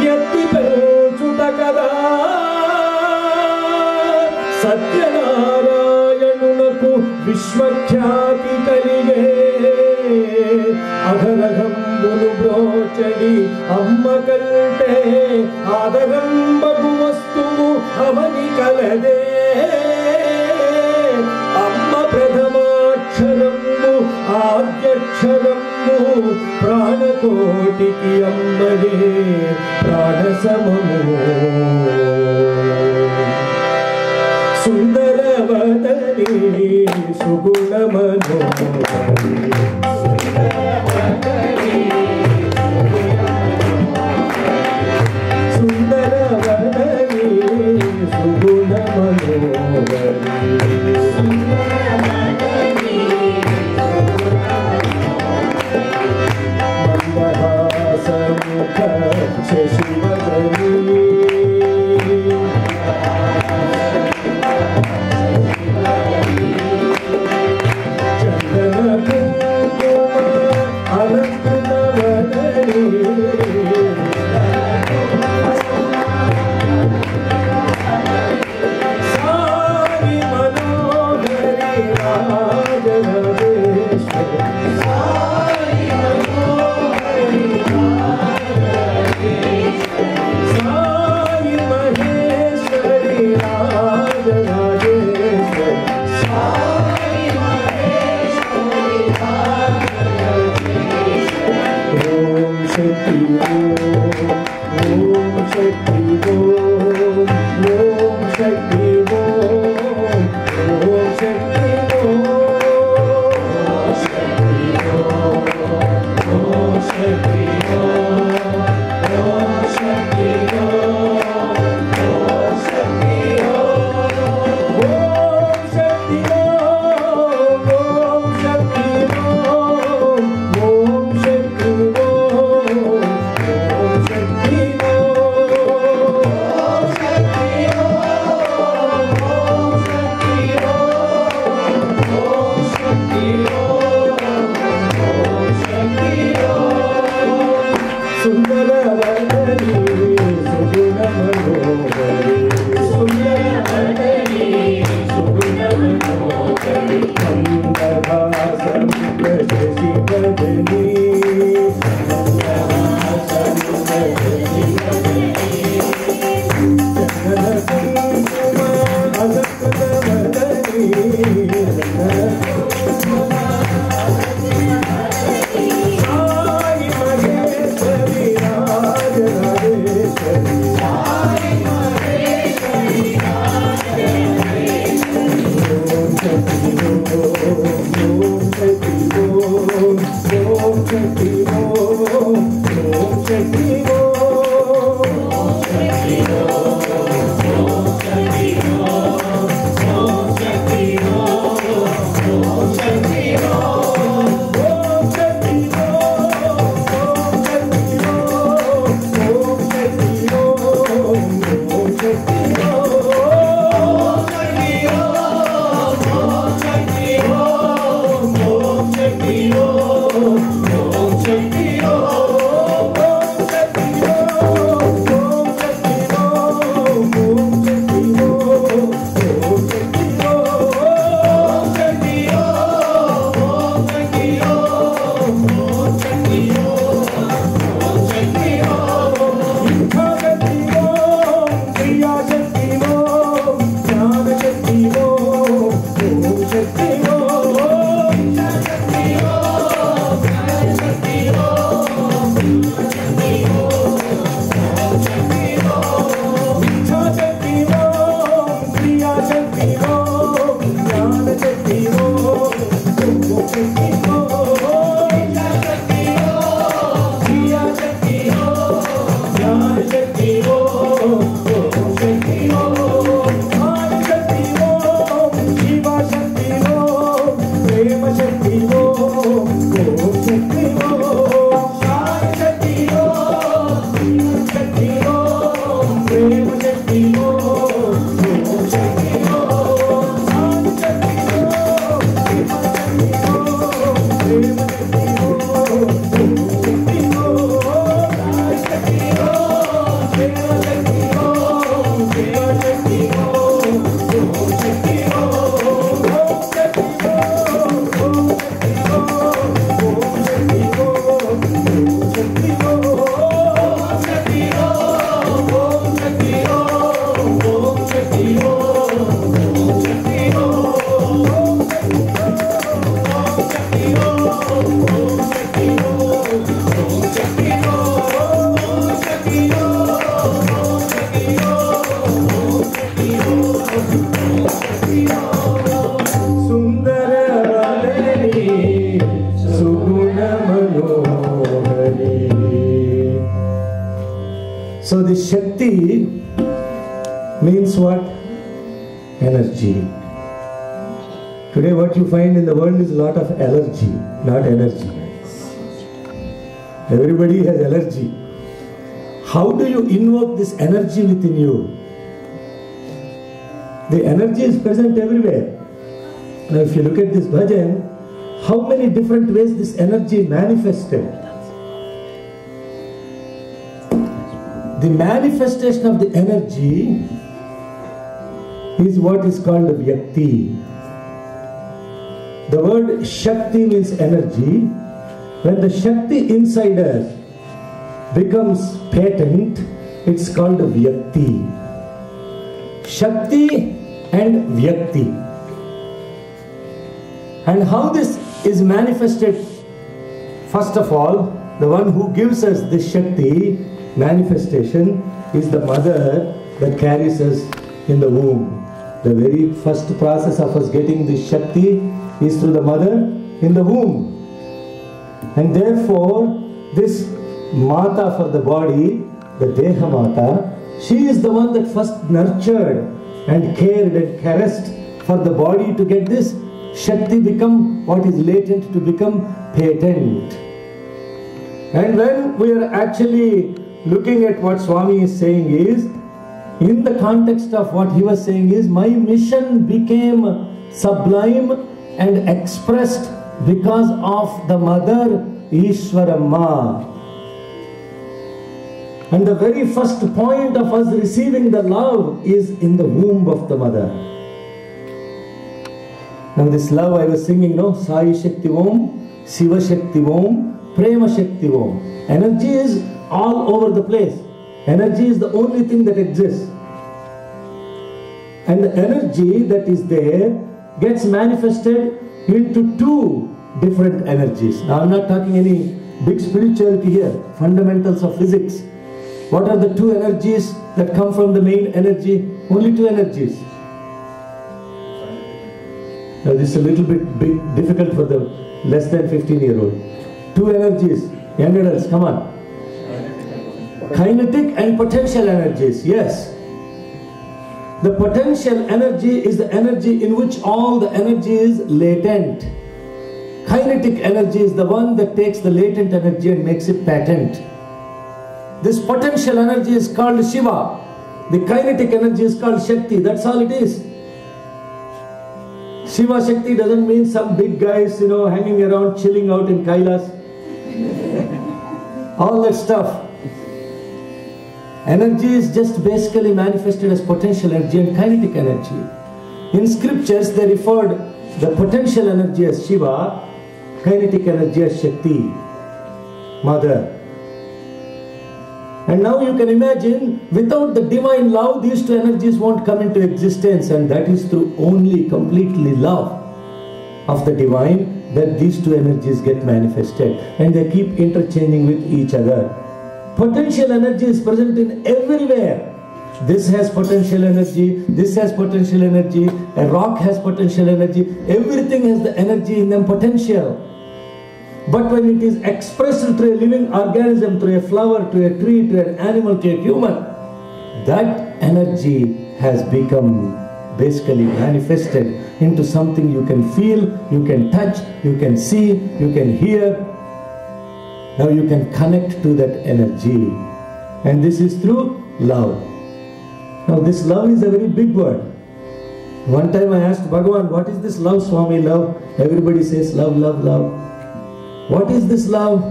Yatti Chutakada Satyanarayanunaku Vishwakhyati Kalige Agharagam Bunu Brochadi Amma Kalte Adaram Baguvastu Avani Kalade Amma Pradhamaksharammu Adyaksharammu Pranakotiki Ammade Pranasamamu Sundaravadani Sugunamanodari Sundaravadani Sugunamanodari Mandahasa Sheshivadani Chandana So the Shakti means what? Energy. Today what you find in the world is a lot of allergy, not energy. Everybody has allergy. How do you invoke this energy within you? The energy is present everywhere. Now if you look at this bhajan, how many different ways this energy manifested? The manifestation of the energy is what is called Vyakti. The word Shakti means energy. When the Shakti inside us becomes patent, it's called Vyakti. Shakti and Vyakti. And how this is manifested? First of all, the one who gives us this Shakti manifestation is the mother that carries us in the womb. The very first process of us getting this Shakti is through the mother in the womb. And therefore, this Mata for the body, the Deha Mata, she is the one that first nurtured and cared and caressed for the body to get this Shakti become what is latent to become patent. And when we are actually looking at what Swami is saying is, in the context of what he was saying is, my mission became sublime and expressed because of the mother Ishwaramma. And the very first point of us receiving the love is in the womb of the mother. Now this love I was singing, no? Sai Shakti Om, Shiva Shakti Om, Prema Shakti Om. Energy is all over the place. Energy is the only thing that exists. And the energy that is there gets manifested into two different energies. Now I'm not talking any big spirituality here, fundamentals of physics. What are the two energies that come from the main energy? Only two energies. Now this is a little bit difficult for the less than 15-year-old. Two energies. Young adults, come on. Kinetic and potential energies, yes. The potential energy is the energy in which all the energy is latent. Kinetic energy is the one that takes the latent energy and makes it patent. This potential energy is called Shiva. The kinetic energy is called Shakti. That's all it is. Shiva Shakti doesn't mean some big guys, hanging around, chilling out in Kailas. All that stuff. Energy is just basically manifested as potential energy and kinetic energy. In scriptures, they referred the potential energy as Shiva, kinetic energy as Shakti, Mother. And now you can imagine, without the divine love, these two energies won't come into existence, and that is through only completely love of the divine that these two energies get manifested, and they keep interchanging with each other. Potential energy is present in everywhere. This has potential energy, this has potential energy, a rock has potential energy, everything has the energy in them, potential. But when it is expressed through a living organism, through a flower, to a tree, to an animal, to a human, that energy has become basically manifested into something you can feel, you can touch, you can see, you can hear. Now you can connect to that energy. And this is through love. Now this love is a very big word. One time I asked Bhagavan, what is this love, Swami, love? Everybody says love, love, love. What is this love?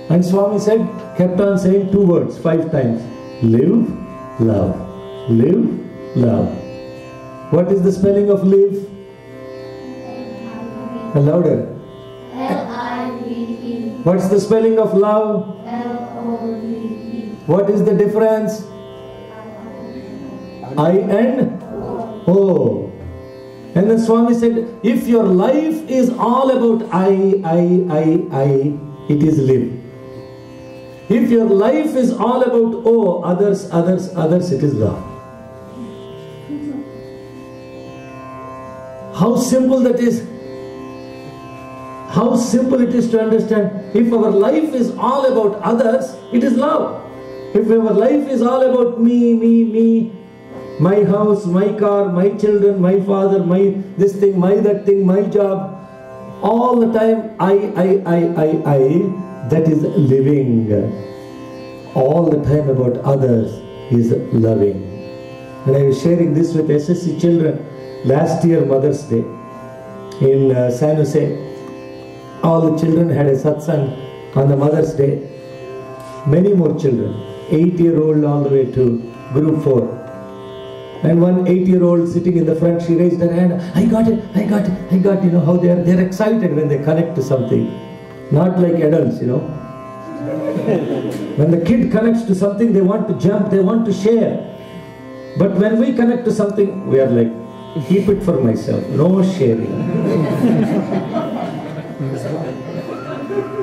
And Swami kept on saying two words 5 times. Live, love. Live, love. What is the spelling of live? Louder. L-I-V-E. What's the spelling of love? L-O-V-E. What is the difference? I-N-O. And then Swami said, if your life is all about I, it is live. If your life is all about O, others, it is love. How simple that is. How simple it is to understand. If our life is all about others, it is love. If our life is all about me, my house, my car, my children, my father, my this thing, my that thing, my job, all the time I, that is living. All the time about others is loving. And I was sharing this with SSC children last year, Mother's Day, in San Jose. All the children had a satsang on the Mother's Day. Many more children, 8-year-old all the way to group 4. And one 8-year-old sitting in the front, she raised her hand, I got it. You know how they're excited when they connect to something. Not like adults, When the kid connects to something, they want to jump, they want to share. But when we connect to something, we are like, keep it for myself, no sharing.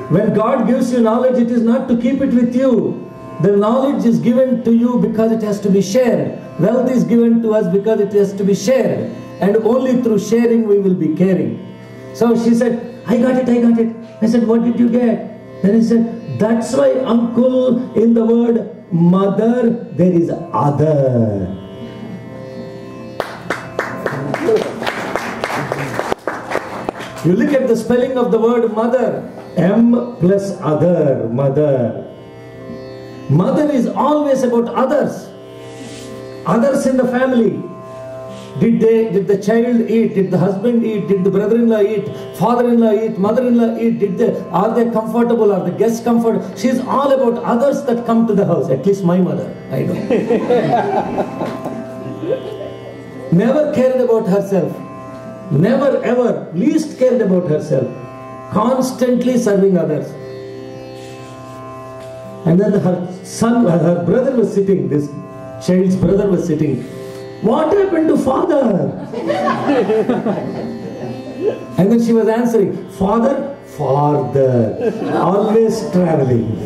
When God gives you knowledge, it is not to keep it with you. The knowledge is given to you because it has to be shared. Wealth is given to us because it has to be shared. And only through sharing we will be caring. So she said, I got it, I got it. I said, what did you get? Then he said, that's why, uncle, in the word mother, there is other. You look at the spelling of the word mother, M plus other, mother. Mother is always about others. Others in the family. Did the child eat? Did the husband eat? Did the brother-in-law eat? Father-in-law eat? Mother-in-law eat? Are they comfortable? Are the guests comfortable? She's all about others that come to the house. At least my mother, I know. Never cared about herself. Never ever, least cared about herself. Constantly serving others. And then her brother was sitting, this child's brother was sitting. What happened to father? And then she was answering, father, farther, always traveling.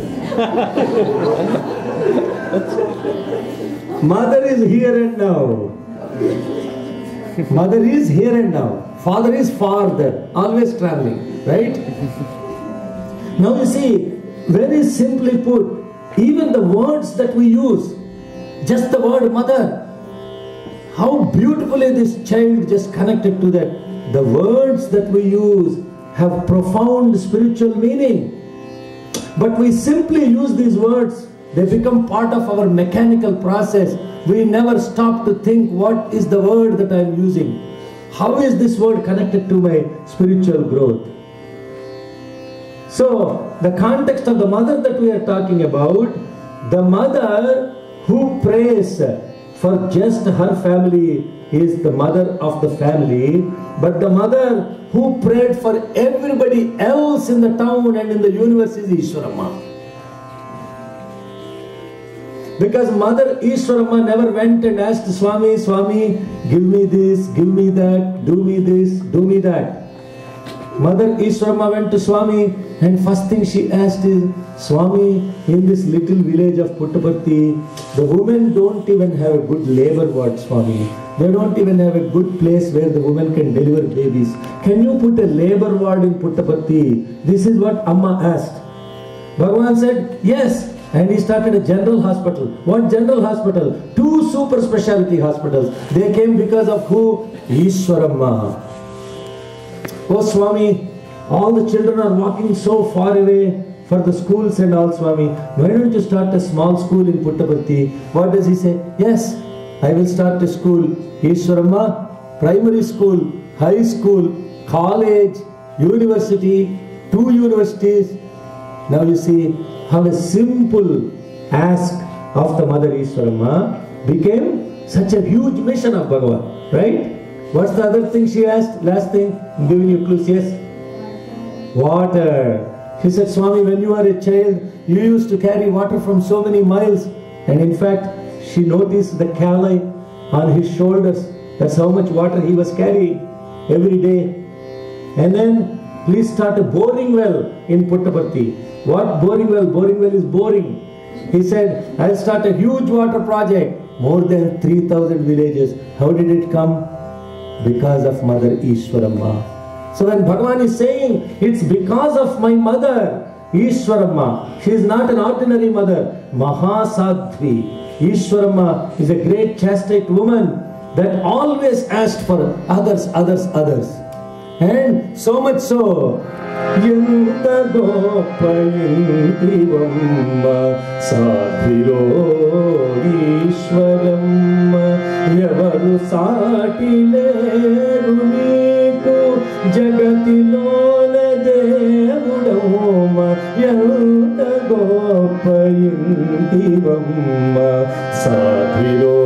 Mother is here and now. Mother is here and now. Father is farther, always traveling, right? Now you see, very simply put, even the words that we use, just the word mother, how beautifully this child just connected to that. The words that we use have profound spiritual meaning. But we simply use these words. They become part of our mechanical process. We never stop to think, what is the word that I am using? How is this word connected to my spiritual growth? So, the context of the mother that we are talking about, the mother who prays for just her family is the mother of the family, but the mother who prayed for everybody else in the town and in the universe is Ishwaramma. Because Mother Ishwaramma never went and asked Swami, Swami, give me this, give me that, do me this, do me that. Mother Ishwaramma went to Swami and first thing she asked is, Swami, in this little village of Puttaparthi, the women don't even have a good labor ward, Swami. They don't even have a good place where the women can deliver babies. Can you put a labor ward in Puttaparthi? This is what Amma asked. Bhagavan said, yes. And he started a general hospital. What general hospital? 2 super specialty hospitals. They came because of who? Ishwaramma. Oh Swami, all the children are walking so far away for the schools and all, Swami. Why don't you start a small school in Puttaparthi? What does he say? Yes, I will start a school. Ishwaramma, primary school, high school, college, university, 2 universities. Now you see how a simple ask of the Mother Ishwaramma became such a huge mission of Bhagavan, right? What's the other thing she asked? Last thing, I'm giving you clues, yes? Water. She said, Swami, when you were a child, you used to carry water from so many miles. And in fact, she noticed the calli on his shoulders. That's how much water he was carrying every day. And then, please start a boring well in Puttaparthi. What boring well? Boring well is boring. He said, I'll start a huge water project. More than 3,000 villages. How did it come? Because of Mother Ishwaramma. So when Bhagavan is saying, it's because of my mother, Ishwaramma. She is not an ordinary mother. Mahasadhvi. Ishwaramma is a great chastite woman that always asked for others, others, others. And so much so, Yanta Gopayintivamma Sadhiro Ishwaramma Yavaru Satileru Neeku Jagatilona Devudavama Yanta Gopayintivamma Sadhiro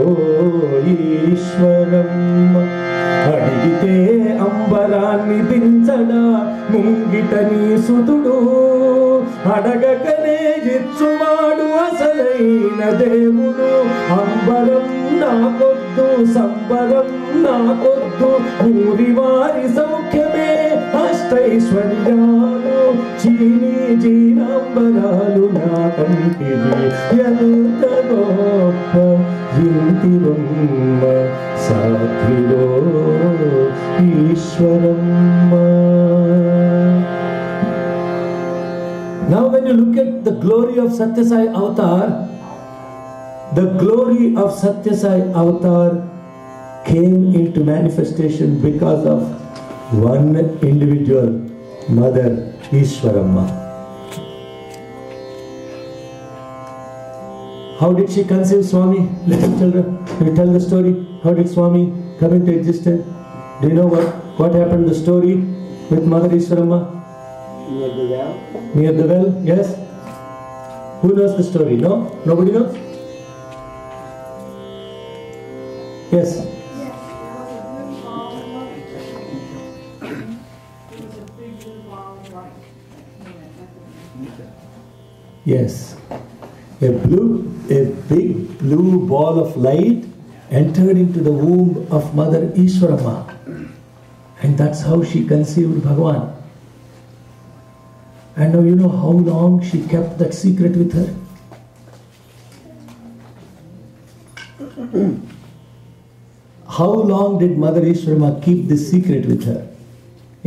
Ishwaramma అడిగితే అంబరాన్ని దించడా ముంగిటని సుతుడు అడగకనే ఇచ్చువాడు అసలైన దేవుడు అంబరం నాకొద్దు సంబరం నాకొద్దు ఊరివారి సౌఖ్యమే అష్టైశ్వర్యాలు చీనీ జీనం సంబరాలు నా కంటిది ఎంత గొప్ప ఇంటివమ్మ సాధ్విలో Eshwaramma. Now when you look at the glory of Satya Sai Avatar, the glory of Satya Sai Avatar came into manifestation because of one individual, Mother Ishwaramma. How did she conceive Swami? Little children, we tell the story. How did Swami come into existence? Do you know what happened, the story with Mother Ishwaramma? Near the well. Near the well, yes. Who knows the story? No? Nobody knows? Yes. Yes. A big blue ball of light entered into the womb of Mother Ishwaramma. And that's how she conceived Bhagavan. And now you know how long she kept that secret with her? How long did Mother Ishwaramma keep this secret with her?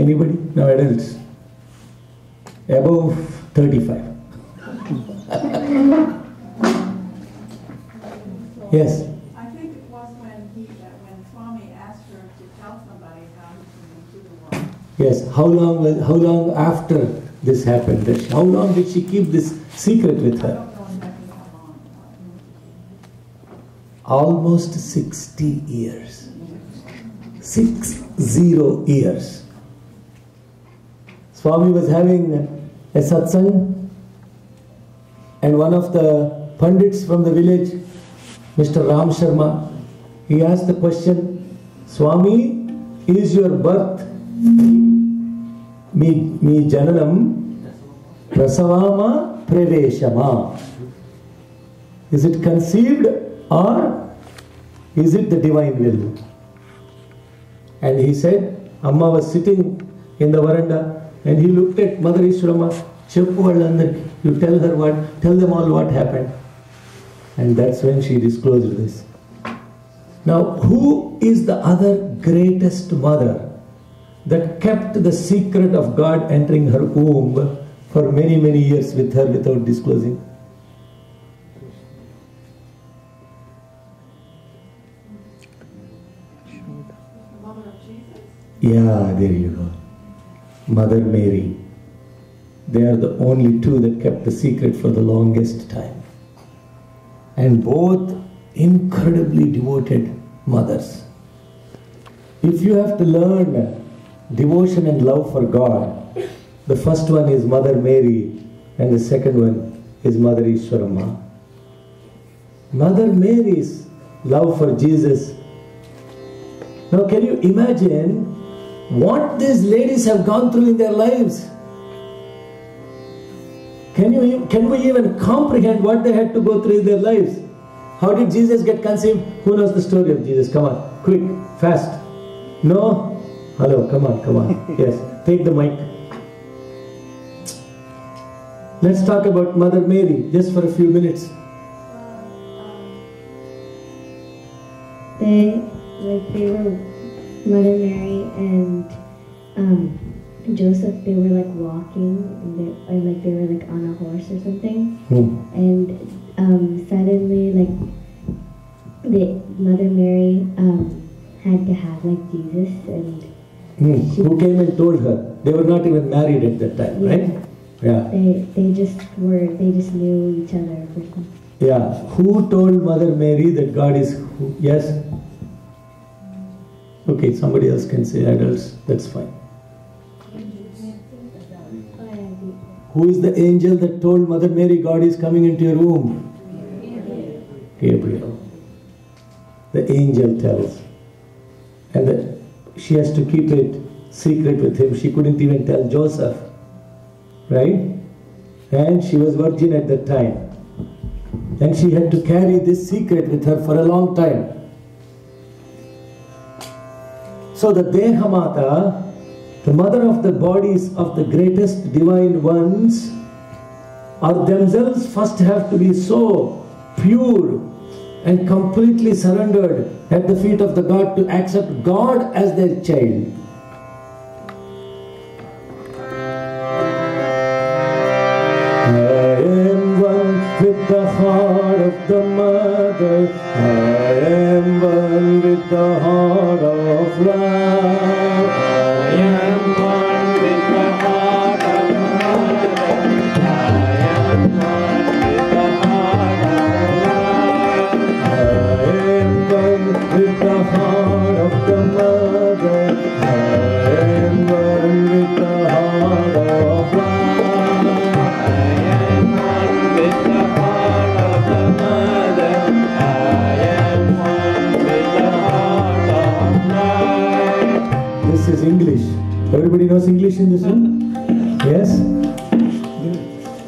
Anybody? Now adults. Above 35. Yes. I think it was when Swami asked her to tell somebody how he came into the world. Yes. How long after this happened? How long did she keep this secret with her? I don't know exactly how long. Almost 60 years. 60 years. Swami was having a satsang, and one of the Pandits from the village, Mr. Ram Sharma, he asked the question, Swami, is your birth me jananam prasavama preveshama? Is it conceived or is it the divine will? And he said, Amma was sitting in the veranda and he looked at Mother Ishwaramma, you tell them all what happened. And that's when she disclosed this. Now, who is the other greatest mother that kept the secret of God entering her womb for many, many years with her without disclosing? Mother of Jesus? Yeah, there you go. Mother Mary. They are the only two that kept the secret for the longest time. And both incredibly devoted mothers. If you have to learn devotion and love for God, the first one is Mother Mary and the second one is Mother Ishwaramma. Mother Mary's love for Jesus. Now can you imagine what these ladies have gone through in their lives? Can we even comprehend what they had to go through in their lives? How did Jesus get conceived? Who knows the story of Jesus? Come on, quick, fast. No? Hello, come on. Yes, take the mic. Let's talk about Mother Mary just for a few minutes. They were Mother Mary and Joseph. They were like walking, and they were like on a horse or something. And suddenly, like Mother Mary had to have like Jesus, and Who came and told her? They were not even married at that time, right? Yeah. They just knew each other or something. Yeah. Who told Mother Mary that God is who? Yes? Okay, somebody else can say, adults, that's fine. Who is the angel that told Mother Mary God is coming into your womb? Gabriel. The angel tells. And she has to keep it secret with him. She couldn't even tell Joseph. Right? And she was virgin at that time. And she had to carry this secret with her for a long time. So the Dehamata, the mother of the bodies of the greatest divine ones, or themselves first have to be so pure and completely surrendered at the feet of the God to accept God as their child. I am one with the heart of the mother. I am one with the heart of love. I am one with the heart of the mother. I am one with the heart of love. I am one with the heart of the mother. I am one with the heart of love. This is English. Everybody knows English in this room? Yes?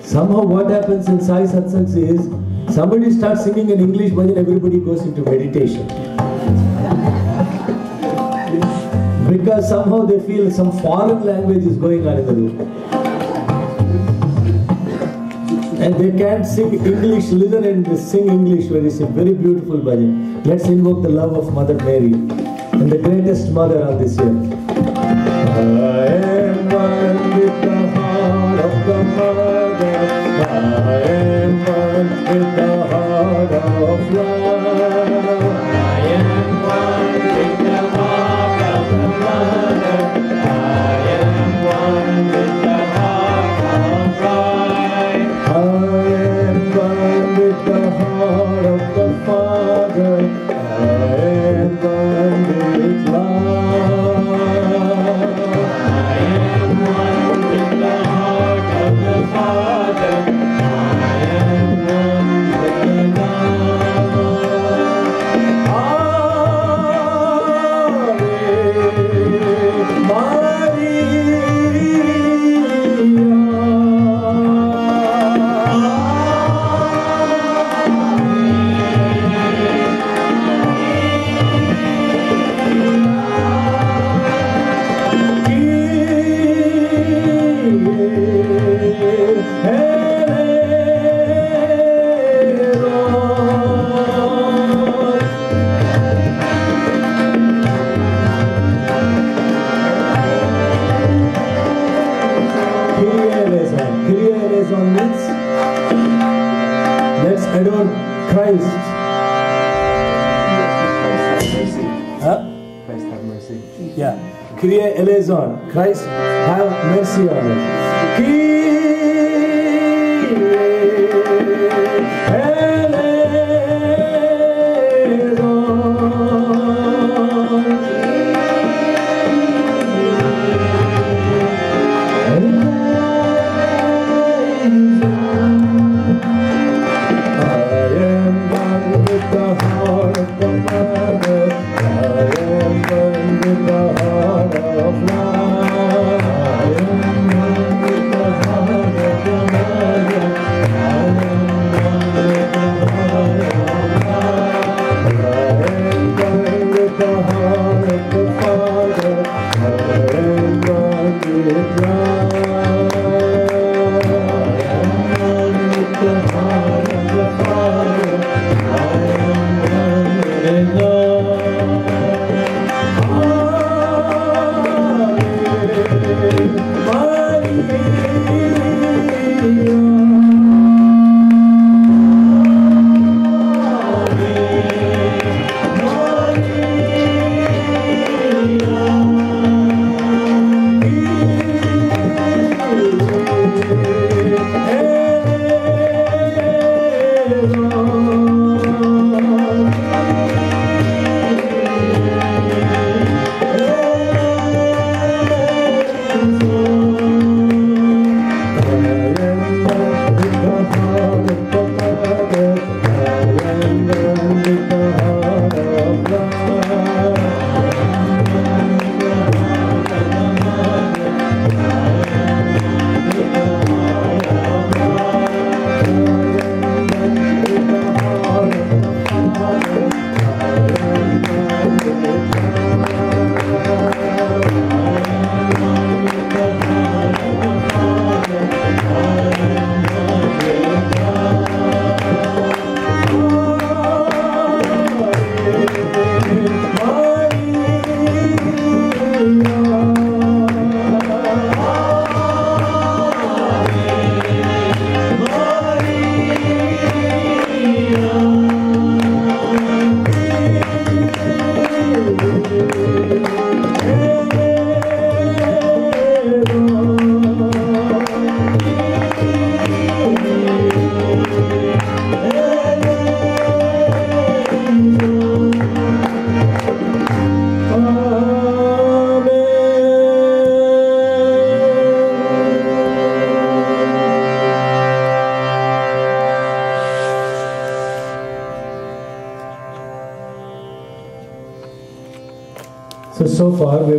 Somehow what happens in Sai Satsangs is, somebody starts singing in English, but then everybody goes into meditation. Because somehow they feel some foreign language is going on in the room. And they can't sing English, listen and sing English very simple, very beautiful bhajan. Let's invoke the love of Mother Mary and the greatest mother on this earth. I am one with the heart of the mother. I am one with the heart of love. I am one with the heart of the mother. I am one with the heart of love. I am one with the heart of the Father. I am one with love. I am one with the heart of the Father. I am one with the love. Ave Maria. Let's adore Christ. Huh? Christ have mercy. Yeah. Kyrie eleison. Christ have mercy on us. Kyrie eleison.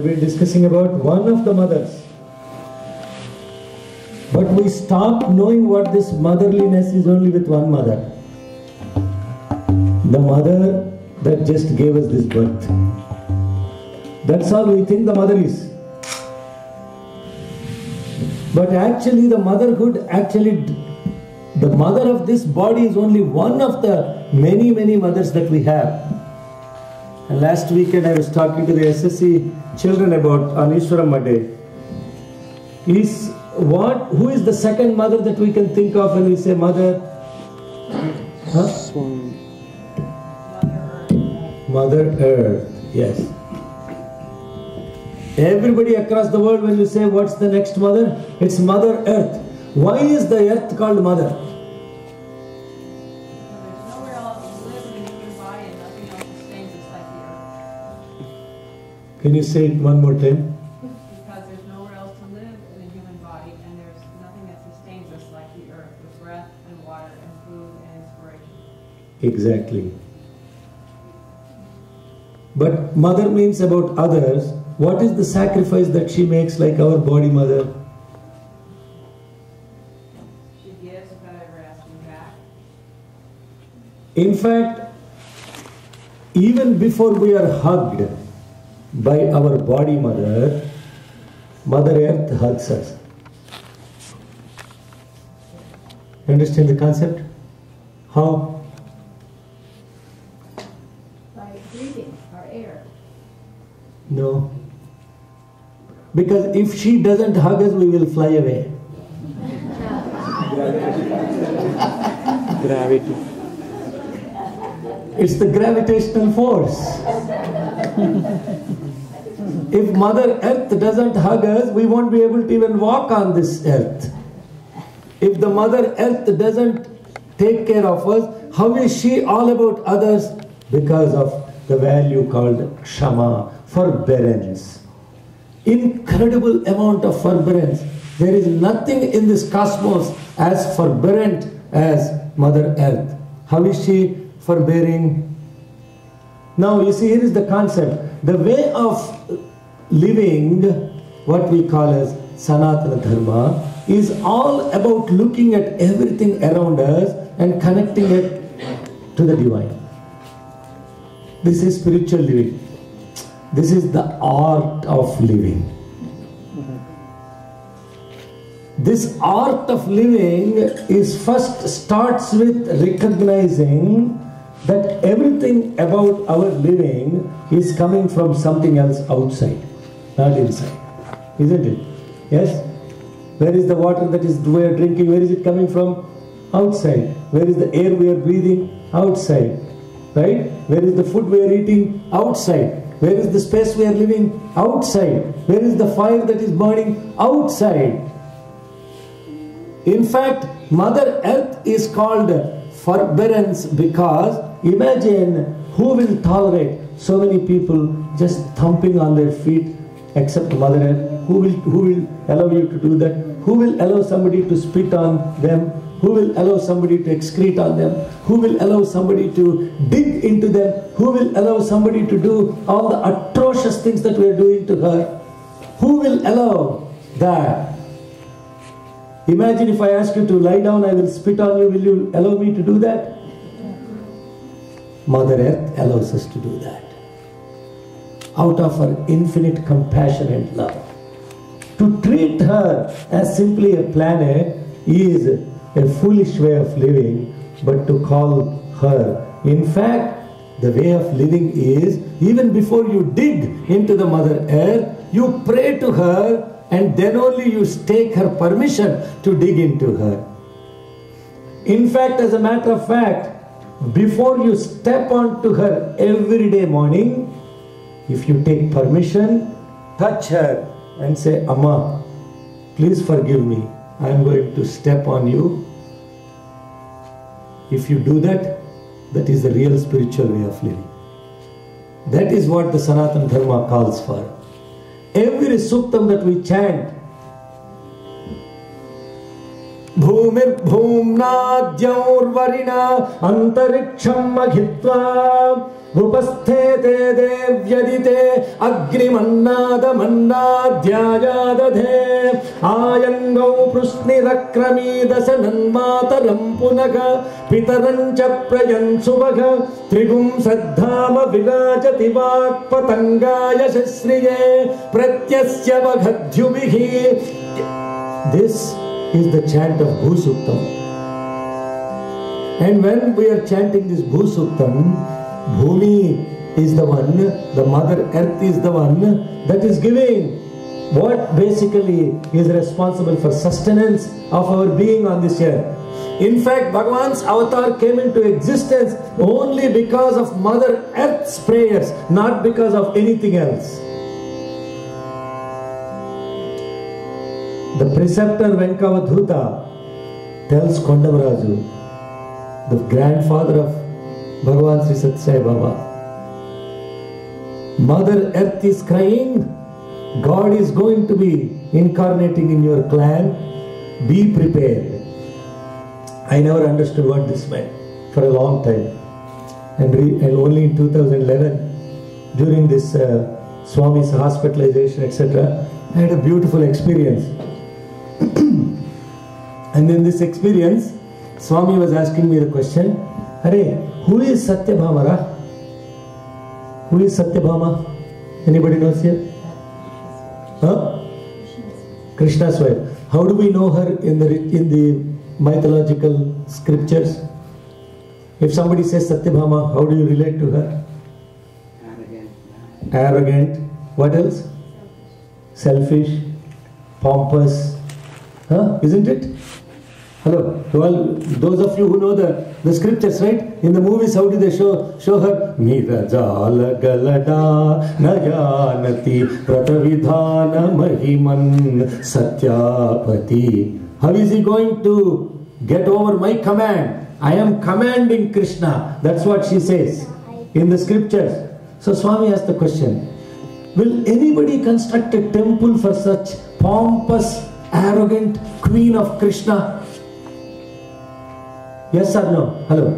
been discussing about one of the mothers. But we stop knowing what this motherliness is only with one mother. The mother that just gave us this birth. That's all we think the mother is. But actually the motherhood, the mother of this body is only one of the many, many mothers that we have. And last weekend I was talking to the SSC children about on Ishwaramma Day. Who is the second mother that we can think of when we say mother? Huh? Mother Earth, yes. Everybody across the world, when you say what's the next mother, it's Mother Earth. Why is the earth called mother? There's nowhere else to live in a human body and nothing else sustains us like the earth. Can you say it one more time? Because there's nowhere else to live in a human body and there's nothing that sustains us like the earth with breath and water and food and inspiration. Exactly. But mother means about others. What is the sacrifice that she makes like our body mother? She gives without ever asking back. In fact, even before we are hugged by our body mother, Mother Earth hugs us. Understand the concept? How? By breathing our air. No. Because if she doesn't hug us, we will fly away. Gravity. It's the gravitational force. If Mother Earth doesn't hug us, we won't be able to even walk on this earth. If the Mother Earth doesn't take care of us, how is she all about others? Because of the value called Kshama, forbearance. Incredible amount of forbearance. There is nothing in this cosmos as forbearant as Mother Earth. How is she forbearing? Now you see, here is the concept. The way of living, what we call as Sanatana Dharma, is all about looking at everything around us and connecting it to the divine. This is spiritual living. This is the art of living. This art of living starts with recognizing that everything about our living is coming from something else outside, not inside. Isn't it? Yes? Where is the water that we are drinking? Where is it coming from? Outside. Where is the air we are breathing? Outside. Right? Where is the food we are eating? Outside. Where is the space we are living? Outside. Where is the fire that is burning? Outside. In fact, Mother Earth is called forbearance because imagine who will tolerate so many people just thumping on their feet except Mother Earth. Who will allow you to do that? Who will allow somebody to spit on them? Who will allow somebody to excrete on them? Who will allow somebody to dig into them? Who will allow somebody to do all the atrocious things that we are doing to her? Who will allow that? Imagine if I ask you to lie down, I will spit on you. Will you allow me to do that? Mother Earth allows us to do that. Out of her infinite compassion and love. To treat her as simply a planet is a foolish way of living, but to call her, in fact, the way of living is, even before you dig into the Mother Earth, you pray to her and then only you take her permission to dig into her. In fact, as a matter of fact, before you step onto her every day morning, if you take permission, touch her and say, Amma, please forgive me. I am going to step on you. If you do that, that is the real spiritual way of living. That is what the Sanatana Dharma calls for. Every suktam that we chant, Bhumir Bhumna Dyaur Varina Antariksham Maghitva Upasthete devyadite agrimannadamannadhyayadadhe ayangau prushnirakramidasanan mataram punaga pitarancha prayansuvaga trigum saddhama vilajati vakpatangaya shasriye pratyasya vaghadhyubihi. This is the chant of Bhusuktam. And when we are chanting this Bhusuktam, Bhumi is the one, the Mother Earth is the one that is giving what basically is responsible for sustenance of our being on this earth. In fact, Bhagavan's avatar came into existence only because of Mother Earth's prayers, not because of anything else. The preceptor Venkavadhuta tells Kondavaraju, the grandfather of Bhagavan Sri Sathya Sai Baba, Mother Earth is crying, God is going to be incarnating in your clan, be prepared. I never understood what this meant for a long time. And only in 2011, during this Swami's hospitalization, etc., I had a beautiful experience. And in this experience, Swami was asking me the question, Hare, who is Satyabhama? Who is Satyabhama? Anybody knows here? Huh? Krishna's wife. How do we know her in the mythological scriptures? If somebody says Satyabhama, how do you relate to her? Arrogant. What else? Selfish. Pompous. Huh? Isn't it? Hello, to all those of you who know the scriptures, right? In the movies, how do they show her? Mirajala galada nayanati pratavidhana mahiman satyapati. How is he going to get over my command? I am commanding Krishna. That's what she says in the scriptures. So Swami asked the question, will anybody construct a temple for such pompous, arrogant queen of Krishna? Yes or no? Hello.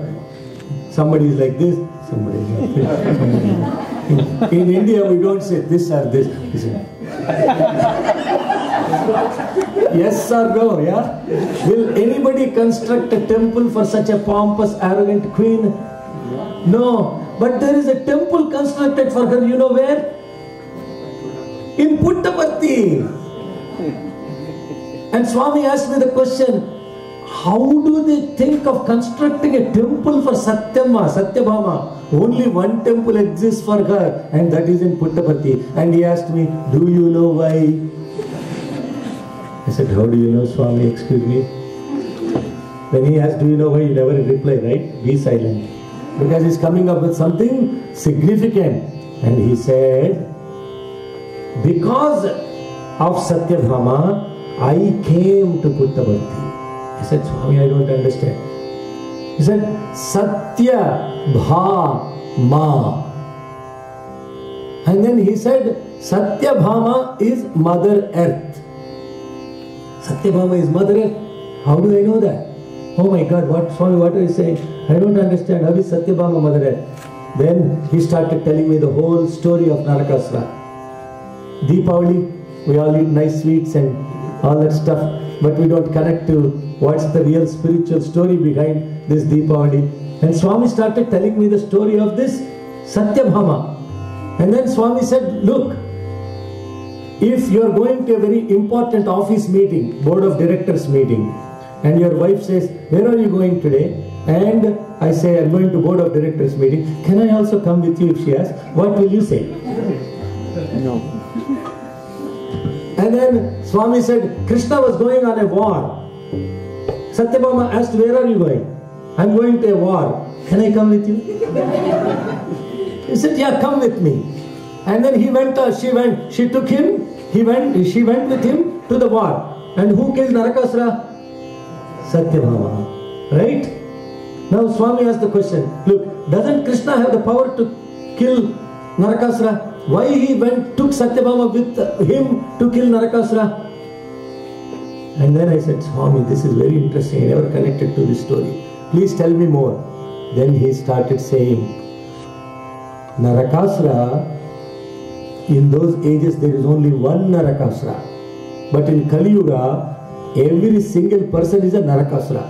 Somebody is like this, somebody is like this. In India, we don't say this or this. Yes or no? Yeah? Will anybody construct a temple for such a pompous, arrogant queen? No. But there is a temple constructed for her, you know where? In Puttaparthi. And Swami asked me the question, how do they think of constructing a temple for Satyabhama? Only one temple exists for her, and that is in Puttaparthi. And he asked me, do you know why? I said, how do you know, Swami? Excuse me. When he asked, do you know why? You never reply, right? Be silent. Because he's coming up with something significant. And he said, because of Satyabhama, I came to Puttaparthi. I said, Swami, I don't understand. He said, Satyabhama. And then he said, Satyabhama is Mother Earth. Satyabhama is Mother Earth. How do I know that? Oh my God, Swami, what are you saying? I don't understand. How is Satyabhama Mother Earth? Then he started telling me the whole story of Narakasura. Deepavali, we all eat nice sweets and all that stuff, but we don't connect to what's the real spiritual story behind this Deepavali. And Swami started telling me the story of this Satyabhama. And then Swami said, look, if you are going to a very important office meeting, board of directors meeting, and your wife says, where are you going today? And I say, I'm going to board of directors meeting. Can I also come with you if she asks? What will you say? No. And then Swami said, Krishna was going on a war. Satyabhama asked, where are you going? I'm going to a war. Can I come with you? He said, yeah, come with me. And then he went, she took him, she went with him to the war. And who killed Narakasura? Satyabhama. Right? Now Swami asked the question, look, doesn't Krishna have the power to kill Narakasura? Why he took Satyabhama with him to kill Narakasura? And then I said, Swami, this is very interesting. I never connected to this story. Please tell me more. Then he started saying, Narakasura, in those ages there is only one Narakasura. But in Kali Yuga, every single person is a Narakasura.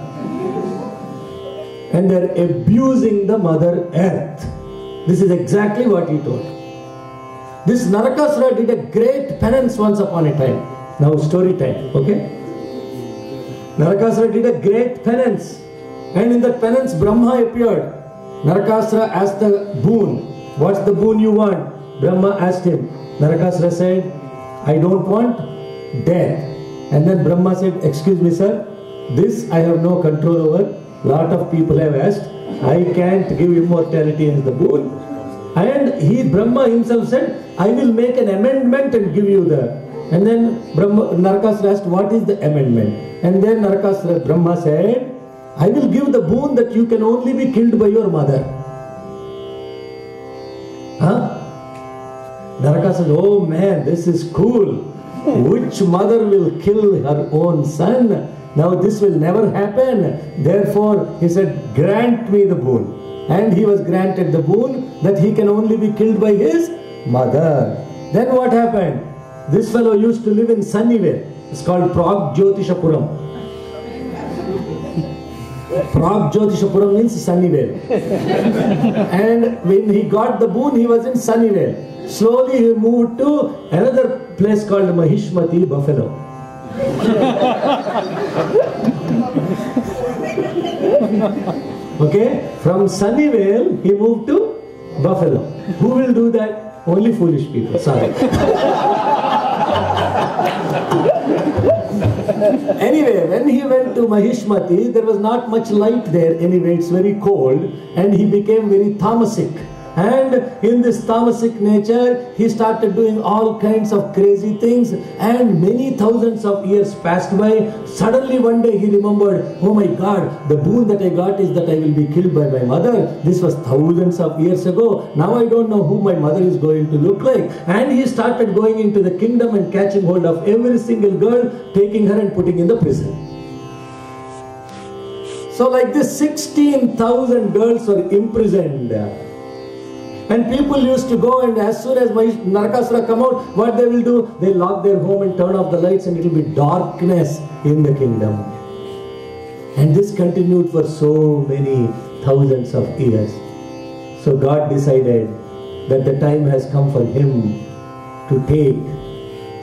And they are abusing the Mother Earth. This is exactly what he told. This Narakasura did a great penance once upon a time. Now story time, okay? Narakasura did a great penance. And in that penance, Brahma appeared. Narakasura asked the boon. What's the boon you want? Brahma asked him. Narakasura said, I don't want death. And then Brahma said, excuse me sir, this I have no control over. Lot of people have asked. I can't give immortality as the boon. And Brahma himself said, I will make an amendment and give you the. And then Narakasura asked, what is the amendment? And then Brahma said, I will give the boon that you can only be killed by your mother. Huh? Naraka says, oh man, this is cool. Which mother will kill her own son? Now this will never happen. Therefore, he said, grant me the boon. And he was granted the boon that he can only be killed by his mother. Then what happened? This fellow used to live in Sunnyvale. It's called Pragjyotishapuram. Pragjyotishapuram means Sunnyvale. And when he got the boon, he was in Sunnyvale. Slowly he moved to another place called Mahishmati, Buffalo. Okay? From Sunnyvale, he moved to Buffalo. Who will do that? Only foolish people. Sorry. Anyway, when he went to Mahishmati, there was not much light there. Anyway, it's very cold. And he became very tamasic. And in this tamasic nature, he started doing all kinds of crazy things. And many thousands of years passed by. Suddenly one day he remembered, oh my God, the boon that I got is that I will be killed by my mother. This was thousands of years ago. Now I don't know who my mother is going to look like. And he started going into the kingdom and catching hold of every single girl, taking her and putting in the prison. So like this, 16,000 girls were imprisoned. And people used to go, and as soon as Narakasura come out, what they will do? They lock their home and turn off the lights, and it will be darkness in the kingdom. And this continued for so many thousands of years. So God decided that the time has come for him to take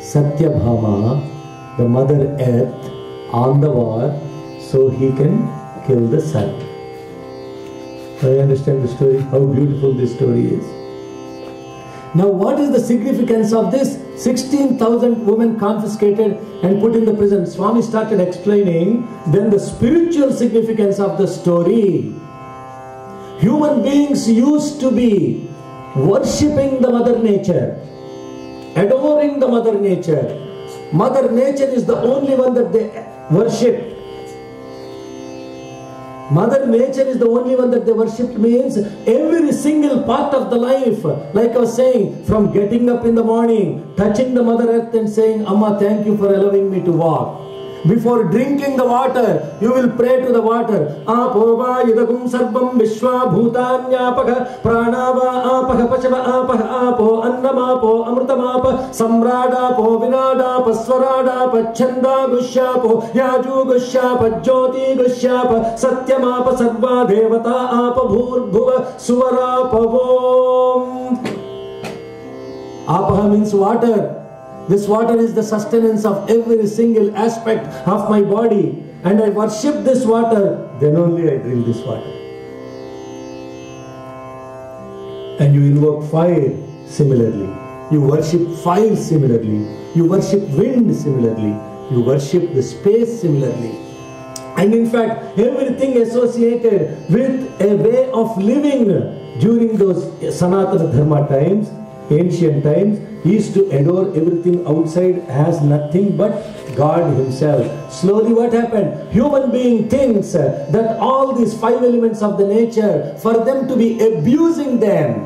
Satyabhama, the Mother Earth, on the war so he can kill the sun. I understand the story, how beautiful this story is. Now what is the significance of this? 16,000 women confiscated and put in the prison. Swami started explaining then the spiritual significance of the story. Human beings used to be worshipping the Mother Nature, adoring the Mother Nature. Mother Nature is the only one that they worship. Mother Nature is the only one that they worshipped, means every single part of the life, like I was saying, from getting up in the morning, touching the Mother Earth and saying, Amma, thank you for allowing me to walk. Before drinking the water, you will pray to the water. Apova yadagum sarvam vishwa bhutanyapaka pranava apaka pachava apaka apo annamapo amrutamapa samradapo vinadapo swaradapo chanda gushapo yaju gushapa jyoti gushapa satyamapa sarva devata apa bhurbhuva suvarapa. Apaha means water. This water is the sustenance of every single aspect of my body. And I worship this water, then only I drink this water. And you invoke fire similarly. You worship fire similarly. You worship wind similarly. You worship the space similarly. And in fact, everything associated with a way of living during those Sanatana Dharma times, ancient times, he used to adore everything outside as nothing but God himself. Slowly what happened? Human being thinks that all these five elements of the nature, for them to be abusing them.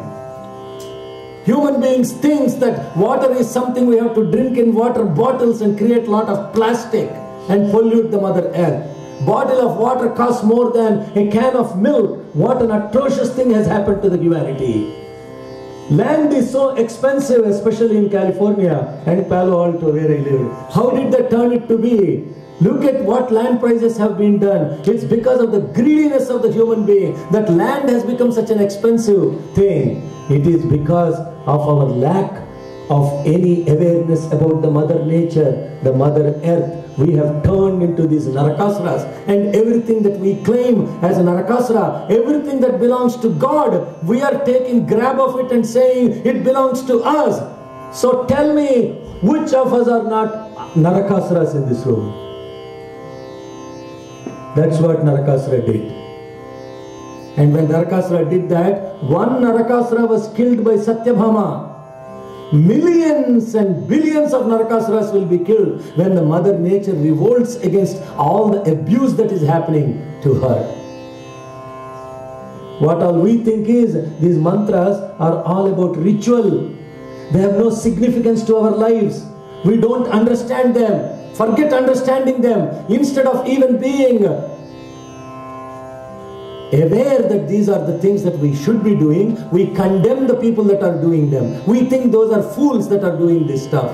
Human beings thinks that water is something we have to drink in water bottles and create a lot of plastic and pollute the Mother Earth. Bottle of water costs more than a can of milk. What an atrocious thing has happened to the humanity. Land is so expensive, especially in California and Palo Alto where I live. How did they turn it to be? Look at what land prices have been done. It's because of the greediness of the human being that land has become such an expensive thing. It is because of our lack of any awareness about the mother nature, the mother earth. We have turned into these narakasuras, and everything that we claim as a narakasura, everything that belongs to God, we are taking grab of it and saying it belongs to us. So tell me, which of us are not narakasuras in this room? That's what Narakasura did. And when Narakasura did that, one Narakasura was killed by Satyabhama. Millions and billions of Narakasuras will be killed when the mother nature revolts against all the abuse that is happening to her. What all we think is, these mantras are all about ritual. They have no significance to our lives. We don't understand them. Forget understanding them. Instead of even being aware that these are the things that we should be doing, we condemn the people that are doing them. We think those are fools that are doing this stuff.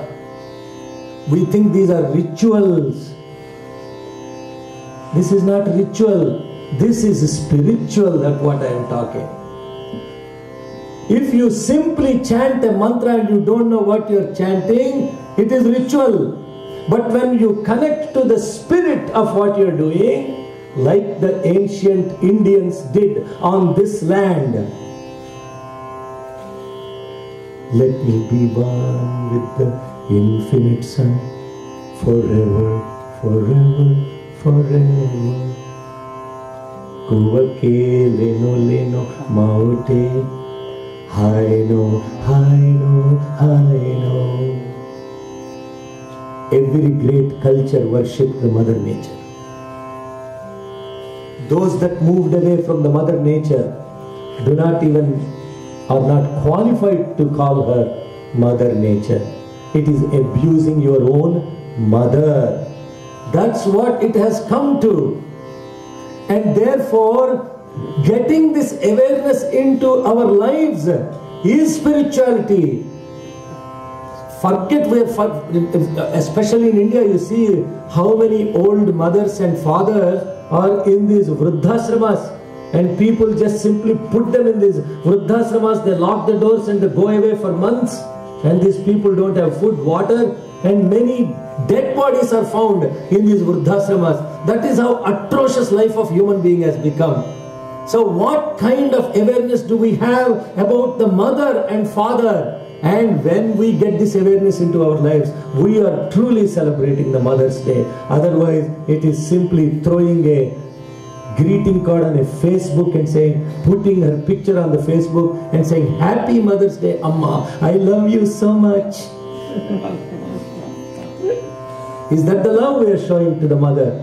We think these are rituals. This is not ritual. This is spiritual, that's what I am talking. If you simply chant a mantra and you don't know what you are chanting, it is ritual. But when you connect to the spirit of what you are doing, like the ancient Indians did on this land, let me be one with the infinite sun, forever, forever, forever. Kuvake leno maute, haino, haino, haino. Every great culture worshipped the mother nature. Those that moved away from the mother nature are not qualified to call her mother nature. It is abusing your own mother. That's what it has come to. And therefore, getting this awareness into our lives is spirituality. Forget where, especially in India, you see how many old mothers and fathers are in these vruddhashramas, and people just simply put them in these vruddhashramas. They lock the doors and they go away for months, and these people don't have food, water, and many dead bodies are found in these vruddhashramas. That is how atrocious life of human being has become. So what kind of awareness do we have about the mother and father? And when we get this awareness into our lives, we are truly celebrating the Mother's Day. Otherwise, it is simply throwing a greeting card on a Facebook and saying, putting her picture on the Facebook and saying, Happy Mother's Day, Amma. I love you so much. Is that the love we are showing to the mother?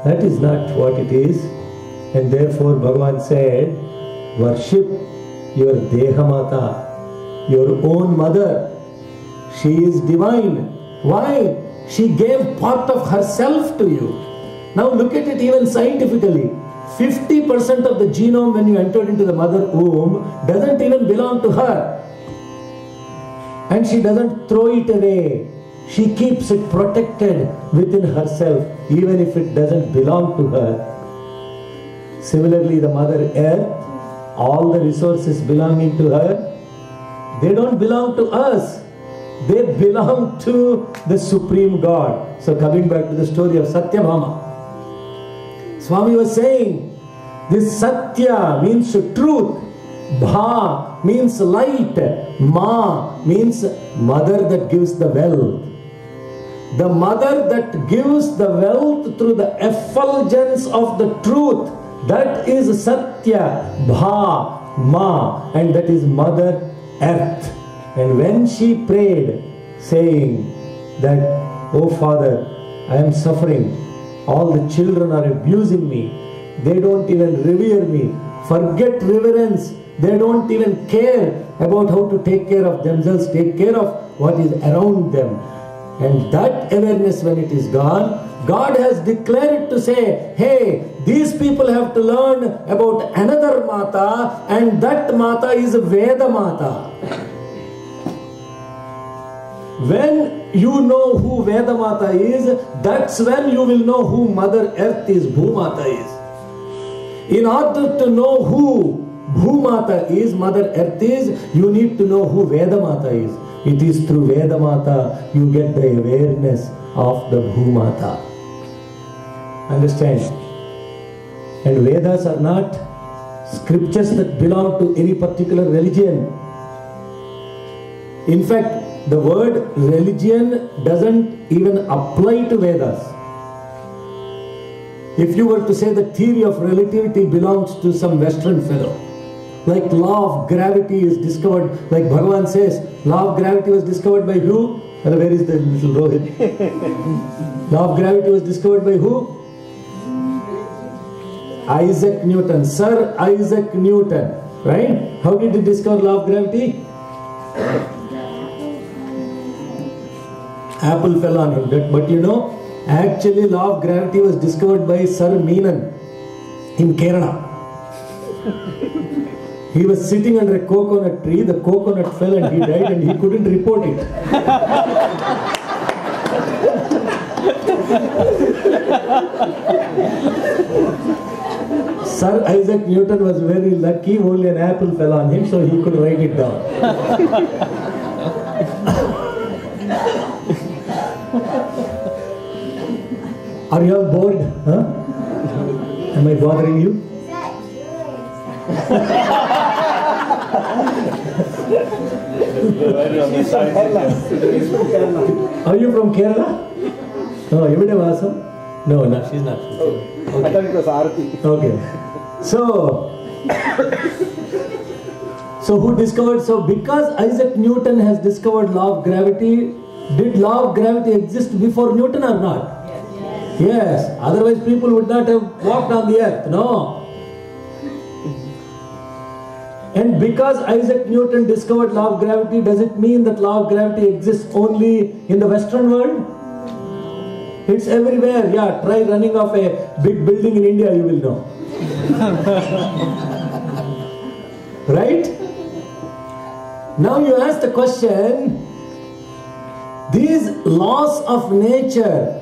That is not what it is. And therefore, Bhagavan said, worship your Dehamata, your own mother. She is divine. Why? She gave part of herself to you. Now look at it even scientifically. 50% of the genome when you entered into the mother womb doesn't even belong to her. And she doesn't throw it away. She keeps it protected within herself, even if it doesn't belong to her. Similarly, the Mother Earth, all the resources belonging to her, they don't belong to us. They belong to the Supreme God. So coming back to the story of Satyabhama, Swami was saying, this Satya means truth, Bha means light, Ma means mother that gives the wealth. The mother that gives the wealth through the effulgence of the truth, that is Satya, Bha, Ma, and that is Mother Earth. And when she prayed, saying that, Oh Father, I am suffering, all the children are abusing me, they don't even revere me, forget reverence, they don't even care about how to take care of themselves, take care of what is around them. And that awareness, when it is gone, God has declared to say, hey, these people have to learn about another Mata, and that Mata is Veda Mata. When you know who Veda Mata is, that's when you will know who Mother Earth is, Bhumata is. In order to know who Bhumata is, Mother Earth is, you need to know who Veda Mata is. It is through Veda Mata you get the awareness of the Bhumata. Understand? And Vedas are not scriptures that belong to any particular religion. In fact, the word religion doesn't even apply to Vedas. If you were to say the theory of relativity belongs to some Western fellow, like law of gravity is discovered, like Bhagavan says, law of gravity was discovered by who? Where is the little Rohit? Law of gravity was discovered by who? Isaac Newton, Sir Isaac Newton, right? How did he discover law of gravity? Apple fell on him. But you know, actually law of gravity was discovered by Sir Menon in Kerala. He was sitting under a coconut tree, the coconut fell and he died and he couldn't report it. Sir Isaac Newton was very lucky, only an apple fell on him, so he could write it down. Are you all bored? Huh? Am I bothering you? Are you from Kerala? No, you would have asked her? No, no, she's not from Kerala. Okay. I thought it was Arati. Okay. So who discovered? So because Isaac Newton has discovered law of gravity, did law of gravity exist before Newton or not? Yes, otherwise people would not have walked on the earth, no. And because Isaac Newton discovered law of gravity, does it mean that law of gravity exists only in the Western world? It's everywhere, yeah, try running off a big building in India, you will know. Right? Now you ask the question, these laws of nature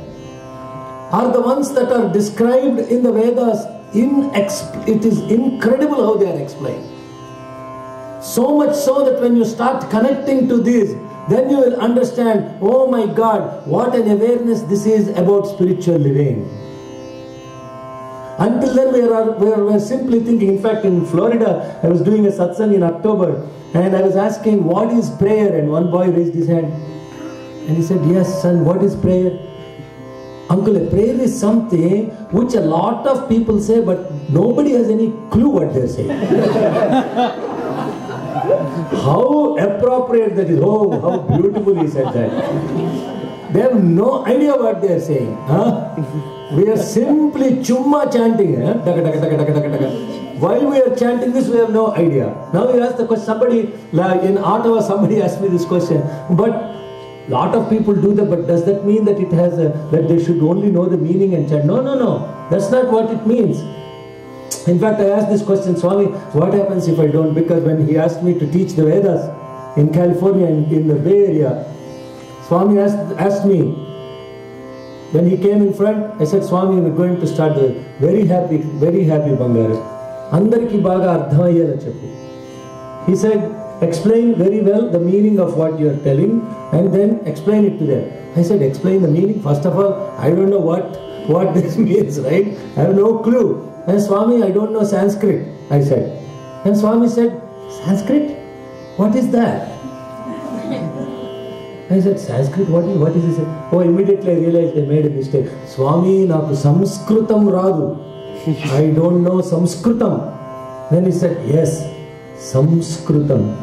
are the ones that are described in the Vedas. It is incredible how they are explained. So much so that when you start connecting to this, then you will understand, oh my God, what an awareness this is about spiritual living. Until then we were simply thinking. In fact, in Florida, I was doing a satsang in October and I was asking, what is prayer? And one boy raised his hand and he said, yes son, what is prayer? Uncle, a prayer is something which a lot of people say, but nobody has any clue what they are saying. How appropriate that is. Oh, how beautiful he said that. They have no idea what they are saying. Huh? We are simply chumma chanting. While we are chanting this, we have no idea. Now you ask the question, somebody, like in Ottawa, somebody asked me this question, but lot of people do that, but does that mean that it has that they should only know the meaning and chant? No, no, no. That's not what it means. In fact, I asked this question, Swami, what happens if I don't? Because when he asked me to teach the Vedas in California, in the Bay Area, Swami asked me, when he came in front, I said, Swami, we're going to start the very happy Bangaru. Andariki baga ardhamayela cheppu. He said, explain very well the meaning of what you are telling and then explain it to them. I said, explain the meaning? First of all, I don't know what this means, right? I have no clue. And Swami, I don't know Sanskrit, I said. And Swami said, Sanskrit? What is that? I said, Sanskrit, what is this? Oh, immediately I realized I made a mistake. Swami, naku Samskritam radu. I don't know Samskritam. Then he said, yes, Samskritam.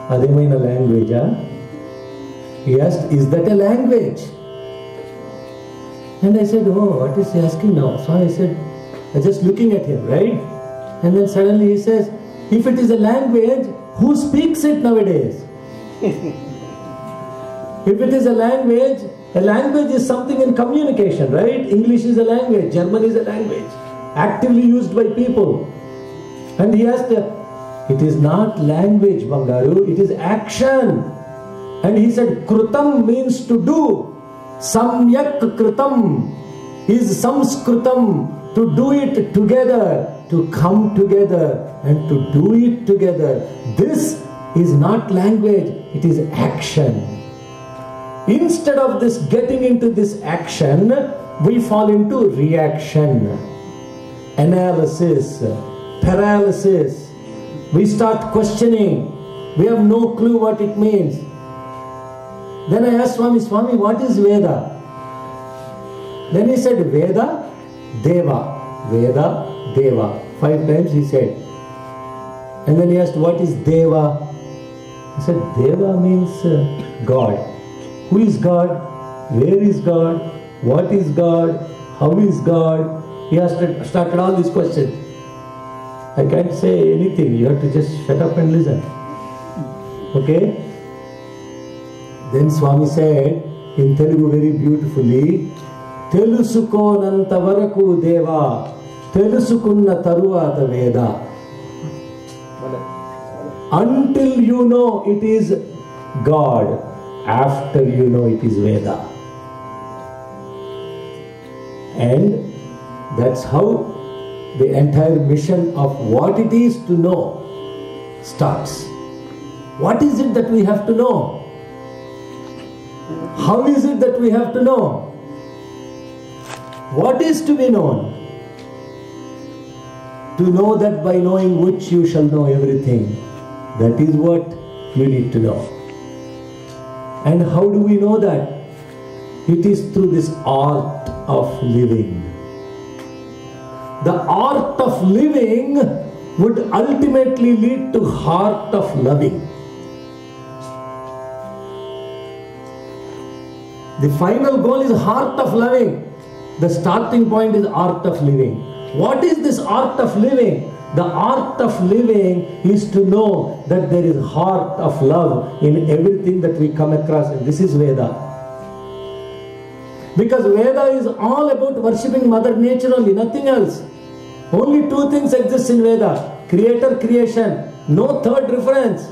Ademaina language, huh? He asked, is that a language? And I said, oh, what is he asking now? So I said, I was just looking at him, right? And then suddenly he says, if it is a language, who speaks it nowadays? If it is a language is something in communication, right? English is a language, German is a language. actively used by people. And he asked, it is not language, Bangaru, it is action. And he said, Krutam means to do. Samyak Krutam is Samskrutam, to do it together, to come together and to do it together. This is not language, it is action. Instead of this getting into this action, we fall into reaction, analysis, paralysis. We start questioning. We have no clue what it means. Then I asked Swami, Swami, what is Veda? Then he said, Veda, Deva. Veda, Deva. 5 times he said. And then he asked, what is Deva? He said, Deva means God. Who is God? Where is God? What is God? How is God? He started all these questions. I can't say anything. You have to just shut up and listen. Okay? Then Swami said in Telugu very beautifully, Telusukonanta varaku deva, telusukunna taruvata Veda. Until you know it is God, after you know it is Veda. And that's how the entire mission of what it is to know starts. What is it that we have to know? How is it that we have to know? What is to be known? To know that by knowing which you shall know everything. That is what you need to know. And how do we know that? It is through this art of living. The art of living would ultimately lead to heart of loving. The final goal is heart of loving. The starting point is art of living. What is this art of living? The art of living is to know that there is heart of love in everything that we come across, and this is Veda. Because Veda is all about worshipping Mother Nature only, nothing else. Only 2 things exist in Veda: creator, creation. No third reference.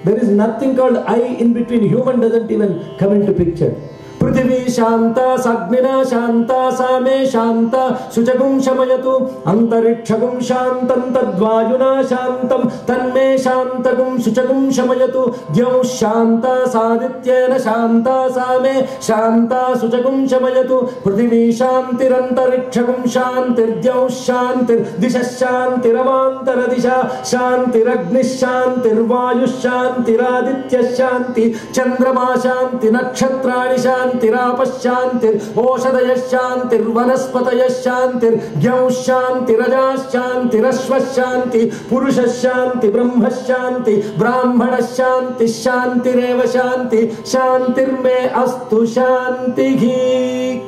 There is nothing called I in between. Human doesn't even come into picture. Prithvi Shanta, Sagnina Shanta, Same Shanta, Suchagum Shamayatu, Antarikshagum Shantam, Tadvayuna Shantam, Tanme Shantagum, Suchagum Shamayatu, Dyau Shanta, Sadityena Shanta, Same Shanta, Suchagum Shamayatu, Prithvi Shantir, Antarikshagum Shantir, Dyau Shantir, Disha Shantir, Avantara Disha, Shantir, Agnish Shantir, Vayu Shantir, Aditya Shanti, Chandrama Shanti, Nakshatrani Shanti, Tirapashantir, Oshadaya Shantir, Vanaspataya Shantir, Gyau Shanti, Raja Shanti, Rashva Shanti, Purusha Shanti, Brahma Shanti, Brahmana Shanti, Shanti Reva Shanti, Shantir Me Astu Shanti.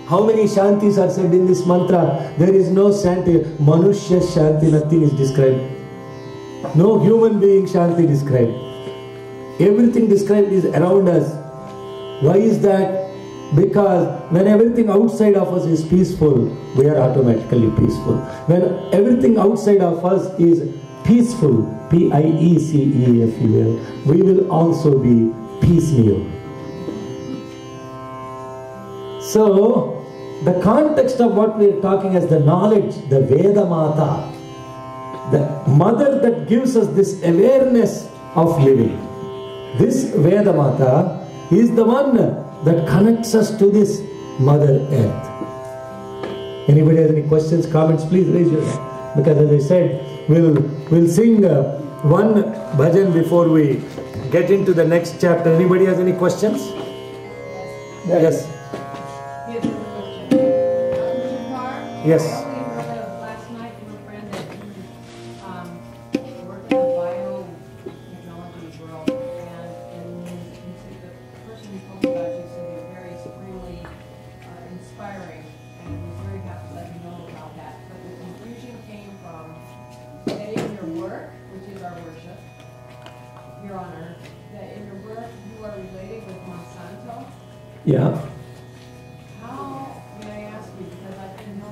How many Shantis are said in this mantra? There is no Shanti. Manushya Shanti, nothing is described. No human being Shanti described. Everything described is around us. Why is that? Because when everything outside of us is peaceful, we are automatically peaceful. When everything outside of us is peaceful, P-I-E-C-E-F-U-L, we will also be piecemeal. So, the context of what we are talking is the knowledge, the Veda Mata, the mother that gives us this awareness of living. This Veda Mata is the one that connects us to this Mother Earth. Anybody has any questions, comments, please raise your hand. Because as I said, we'll sing one bhajan before we get into the next chapter. Anybody has any questions? Yes. Here's a question. Shekhar? Yes. We heard of last night from a friend that you worked in the biotechnology world, and the person who told me about you said you're very supremely inspiring, and was very happy to let you know about that. But the confusion came from that in your work, which is our worship here on earth, that in your work you are related with Monsanto. Yeah. How, may I ask you, because I've been known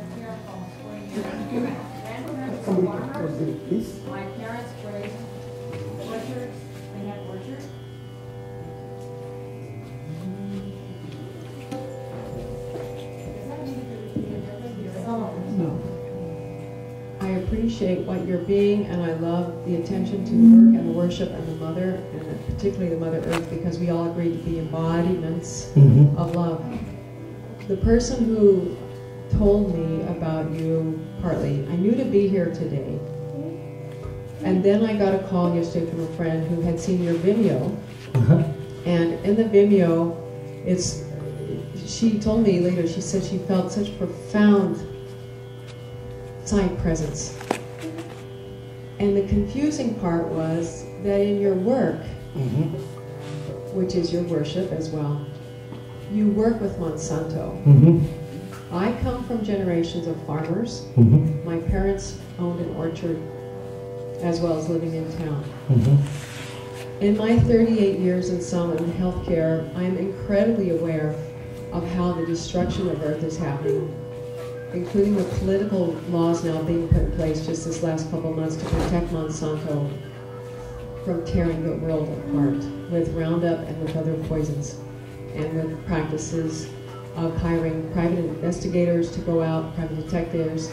please. My parents raised orchards. They had orchards. Does that mean that you're some of them? No. I appreciate what you're being, and I love the attention to work and the worship and the mother, and particularly the Mother Earth, because we all agree to be embodiments of love. The person who told me about you, partly, I knew to be here today, and then I got a call yesterday from a friend who had seen your Vimeo, and in the Vimeo, she told me later, she said she felt such profound side presence. And the confusing part was that in your work, which is your worship as well, you work with Monsanto. I come from generations of farmers. My parents owned an orchard as well as living in town. In my 38 years in Summit and healthcare, I'm incredibly aware of how the destruction of Earth is happening, including the political laws now being put in place just this last couple of months to protect Monsanto from tearing the world apart with Roundup and with other poisons, and with practices of hiring private investigators to go out, private detectives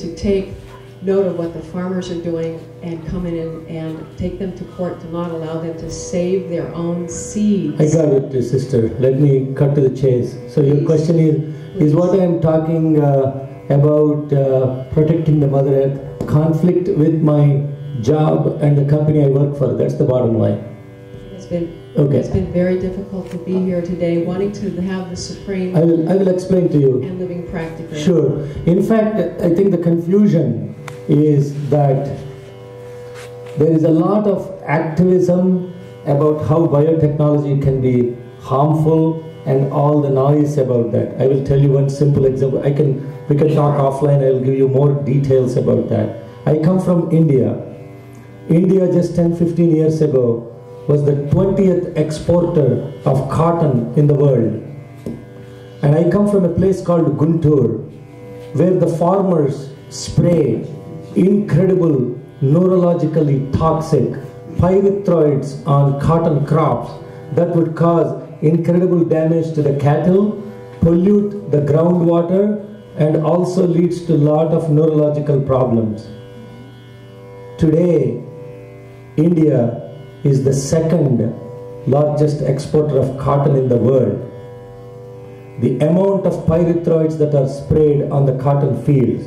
to take note of what the farmers are doing and come in and take them to court to not allow them to save their own seeds. I got it, sister. Let me cut to the chase. So your question is what I am talking about protecting the Mother Earth, conflict with my job and the company I work for. That's the bottom line. It's been very difficult to be here today, wanting to have the supreme. I will explain to you. And living practically. Sure. In fact, I think the confusion is that there is a lot of activism about how biotechnology can be harmful and all the noise about that. I will tell you one simple example. We can talk offline. I will give you more details about that. I come from India. India just 10-15 years ago was the 20th exporter of cotton in the world. And I come from a place called Guntur, where the farmers spray incredible neurologically toxic pyrethroids on cotton crops that would cause incredible damage to the cattle, pollute the groundwater, and also leads to a lot of neurological problems. Today, India is the second largest exporter of cotton in the world. The amount of pyrethroids that are sprayed on the cotton fields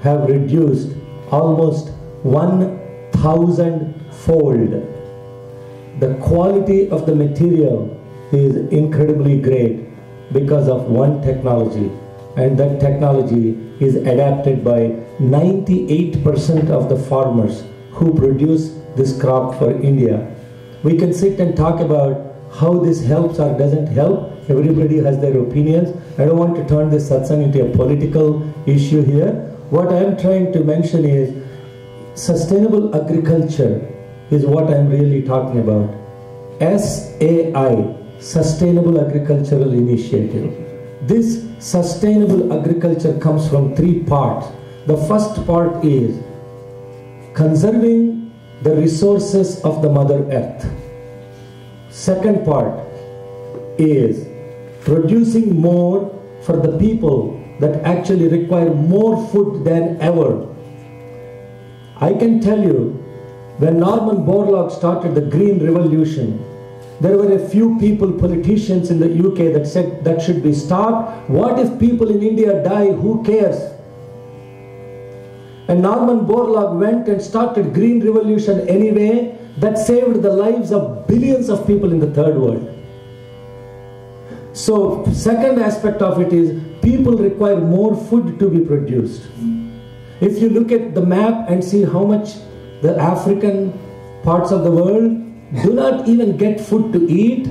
have reduced almost 1,000-fold. The quality of the material is incredibly great because of one technology, and that technology is adapted by 98% of the farmers who produce this crop for India. We can sit and talk about how this helps or doesn't help. Everybody has their opinions. I don't want to turn this satsang into a political issue here. What I am trying to mention is sustainable agriculture is what I am really talking about. SAI, Sustainable Agricultural Initiative. This sustainable agriculture comes from 3 parts. The first part is conserving the resources of the Mother Earth. Second part is producing more for the people that actually require more food than ever. I can tell you, when Norman Borlaug started the Green Revolution, there were a few people, politicians in the UK that said that should be stopped. What if people in India die? Who cares? And Norman Borlaug went and started Green Revolution anyway. That saved the lives of billions of people in the third world. So, second aspect of it is people require more food to be produced. If you look at the map and see how much the African parts of the world do not even get food to eat,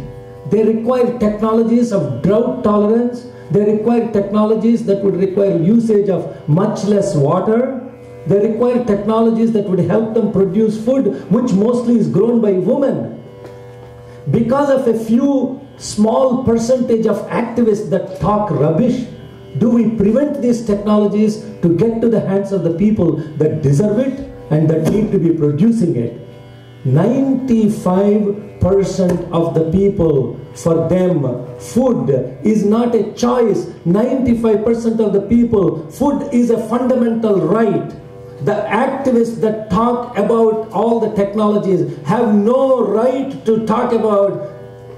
they require technologies of drought tolerance. They require technologies that would require usage of much less water. They require technologies that would help them produce food, which mostly is grown by women. Because of a few small percentage of activists that talk rubbish, Do we prevent these technologies to get to the hands of the people that deserve it and that need to be producing it? 95% of the people, for them, food is not a choice. 95% of the people, food is a fundamental right. The activists that talk about all the technologies have no right to talk about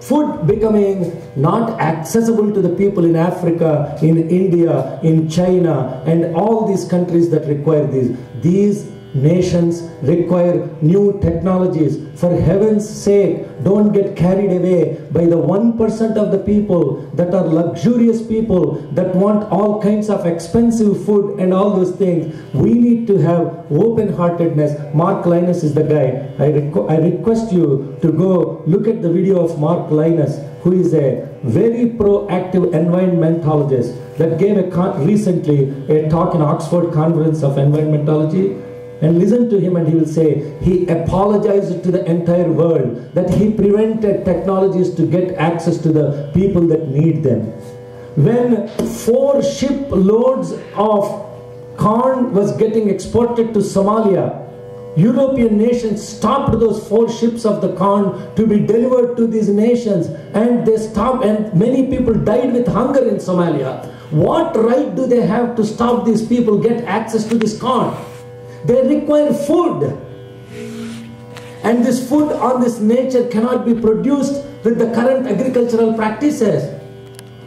food becoming not accessible to the people in Africa, in India, in China, and all these countries that require these. These nations require new technologies. For heaven's sake, don't get carried away by the 1% of the people that are luxurious people that want all kinds of expensive food and all those things. We need to have open-heartedness. Mark Linus is the guy. I request you to go look at the video of Mark Linus, who is a very proactive environmentalist that gave recently a talk in Oxford Conference of Environmentology. And listen to him and he will say, he apologized to the entire world that he prevented technologies to get access to the people that need them. When 4 ship loads of corn was getting exported to Somalia, European nations stopped those 4 ships of the corn to be delivered to these nations, and they stopped, and many people died with hunger in Somalia. What right do they have to stop these people get access to this corn? They require food, and this food on this nature cannot be produced with the current agricultural practices.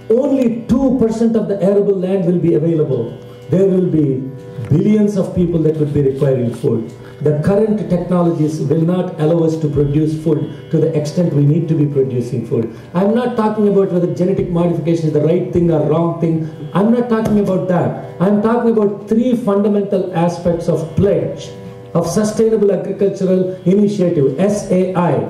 Only 2% of the arable land will be available. There will be billions of people that would be requiring food. The current technologies will not allow us to produce food to the extent we need to be producing food. I'm not talking about whether genetic modification is the right thing or wrong thing. I'm not talking about that. I'm talking about 3 fundamental aspects of pledge of Sustainable Agricultural Initiative, SAI.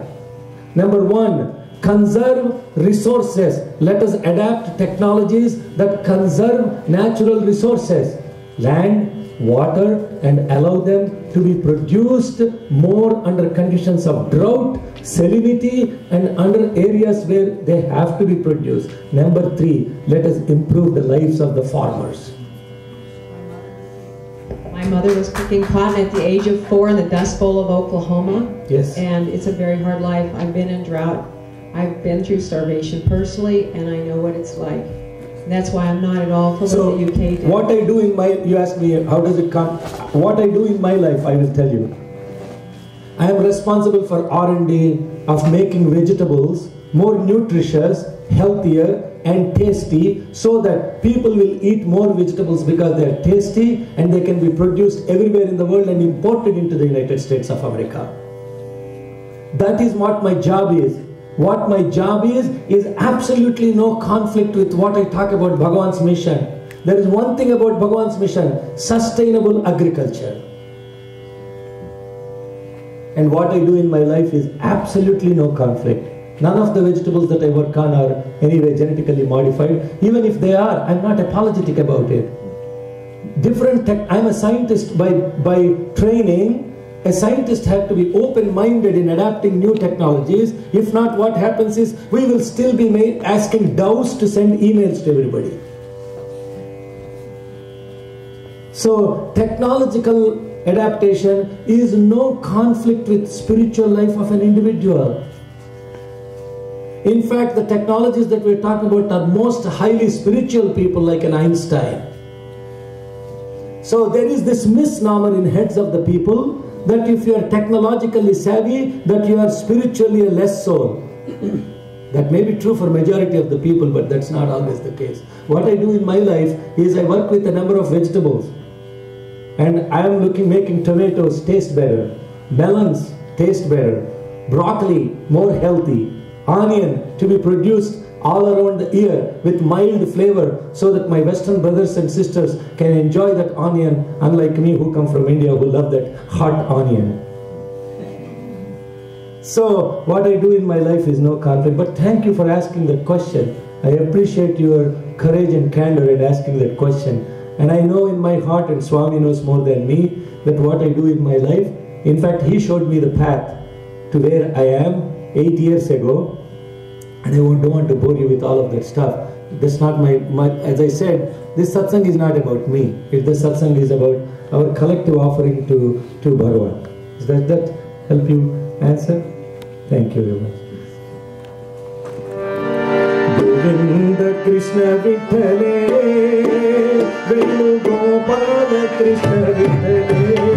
Number 1, conserve resources. Let us adapt technologies that conserve natural resources, land, water, and allow them to be produced more under conditions of drought, salinity, and under areas where they have to be produced. Number 3, let us improve the lives of the farmers. My mother was picking cotton at the age of 4 in the Dust Bowl of Oklahoma. Yes. And it's a very hard life. I've been in drought. I've been through starvation personally, and I know what it's like. And that's why I'm not at all for what the UK did. What I do in my, you ask me, how does it come? What I do in my life, I will tell you. I am responsible for R&D of making vegetables more nutritious, healthier, and tasty, so that people will eat more vegetables because they are tasty and they can be produced everywhere in the world and imported into the United States of America. That is what my job is. What my job is absolutely no conflict with what I talk about Bhagavan's mission. There is one thing about Bhagavan's mission: sustainable agriculture. And what I do in my life is absolutely no conflict. None of the vegetables that I work on are anyway genetically modified. Even if they are, I'm not apologetic about it. I'm a scientist by training. A scientist has to be open-minded in adapting new technologies. If not, what happens is we will still be asking doves to send emails to everybody. So technological adaptation is no conflict with spiritual life of an individual. In fact, the technologies that we're talking about are most highly spiritual people like an Einstein. So there is this misnomer in heads of the people that if you are technologically savvy, that you are spiritually a less soul. That may be true for majority of the people, but that's not always the case. What I do in my life is I work with a number of vegetables, and I am making tomatoes taste better, melons taste better, broccoli more healthy, onion to be produced all around the year with mild flavor, so that my Western brothers and sisters can enjoy that onion, unlike me who come from India who love that hot onion. So what I do in my life is no conflict. But thank you for asking that question. I appreciate your courage and candor in asking that question. And I know in my heart, and Swami knows more than me, that what I do in my life, in fact he showed me the path to where I am 8 years ago. And I don't want to bore you with all of that stuff. that's not my, as I said, this satsang is not about me. This satsang is about our collective offering to Bhagavan. Does that help you answer? Thank you very much. Govinda Krishna Vitthale, Venu Gopala Krishna Vitthale.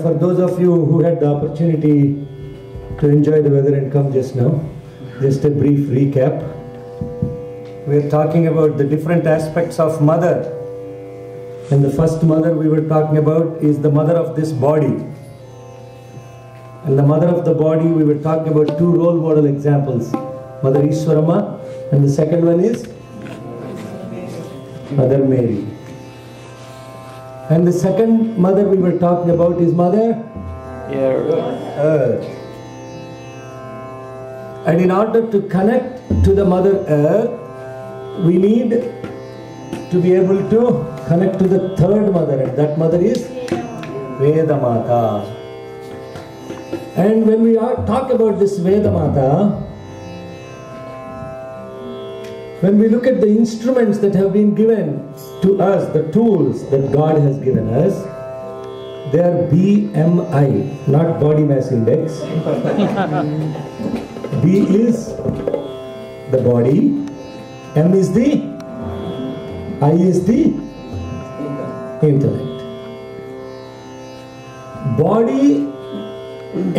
for those of you who had the opportunity to enjoy the weather and come just now, just a brief recap. We are talking about the different aspects of mother. And the first mother we were talking about is the mother of this body. And the mother of the body, we were talking about two role model examples. Mother Ishwarama, and the second one is Mother Mary. And the second mother we were talking about is Mother Earth. And in order to connect to the Mother Earth, we need to be able to connect to the third mother, and that mother is Vedamata. And when we talk about this Vedamata, when we look at the instruments that have been given to us, the tools that God has given us, they are BMI, not body mass index. B is the body, M is the, I is the intellect. Body,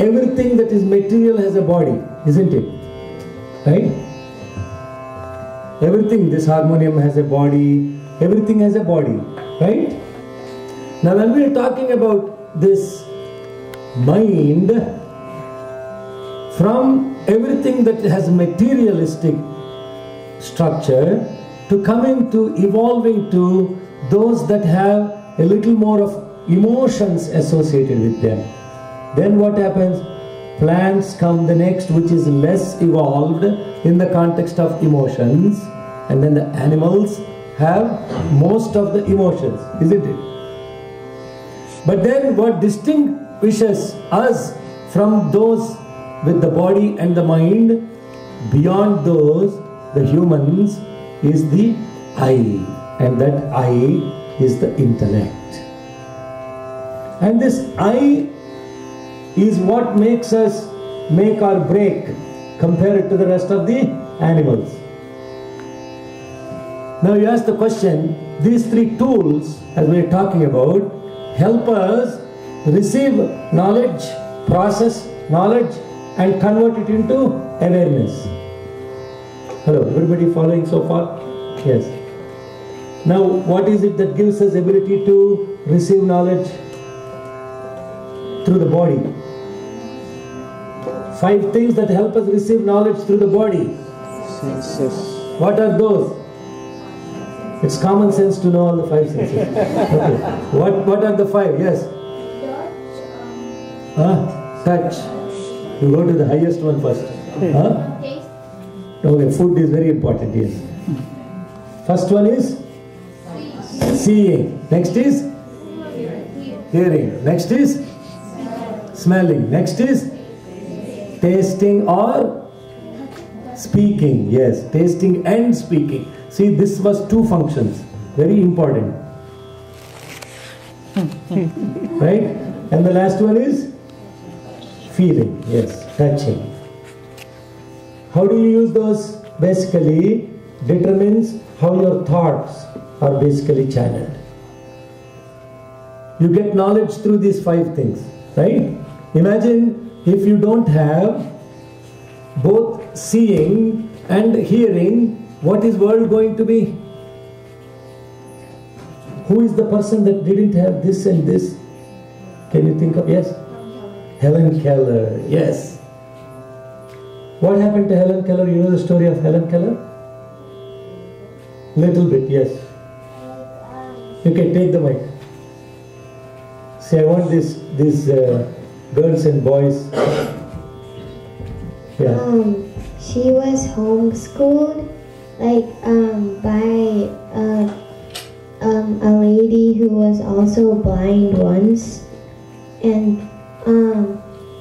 everything that is material has a body, isn't it? Right? Everything, this harmonium has a body, everything has a body, right? Now when we are talking about this mind, from everything that has materialistic structure to coming to evolving to those that have a little more of emotions associated with them. Then what happens? Plants come the next, which is less evolved in the context of emotions, and then the animals have most of the emotions, isn't it? But then what distinguishes us from those with the body and the mind, beyond those, the humans, is the I, and that I is the intellect. And this I is what makes us make or break compared to the rest of the animals. Now you ask the question, these three tools, as we are talking about, help us receive knowledge, process knowledge, and convert it into awareness. Hello, everybody following so far? Yes. Now, what is it that gives us ability to receive knowledge? Through the body. 5 things that help us receive knowledge through the body. Senses. What are those? It's common sense to know all the 5 senses. Okay. What are the 5? Yes. Touch. You go to the highest one first. Taste. Okay, food is very important, yes. First one is seeing. Next is hearing. Next is smelling. Next is tasting or speaking. Yes, tasting and speaking. See, this was 2 functions. Very important. Right? And the last one is feeling. Yes, touching. How do you use those? Basically determines how your thoughts are basically channeled. You get knowledge through these 5 things, right? Imagine if you don't have both seeing and hearing, what is world going to be? Who is the person that didn't have this and this? Can you think of? Yes? Helen Keller, yes. What happened to Helen Keller? You know the story of Helen Keller? Little bit, yes. You can take the mic. See, I want these girls and boys. Yeah. She was homeschooled, like, by a lady who was also blind once, and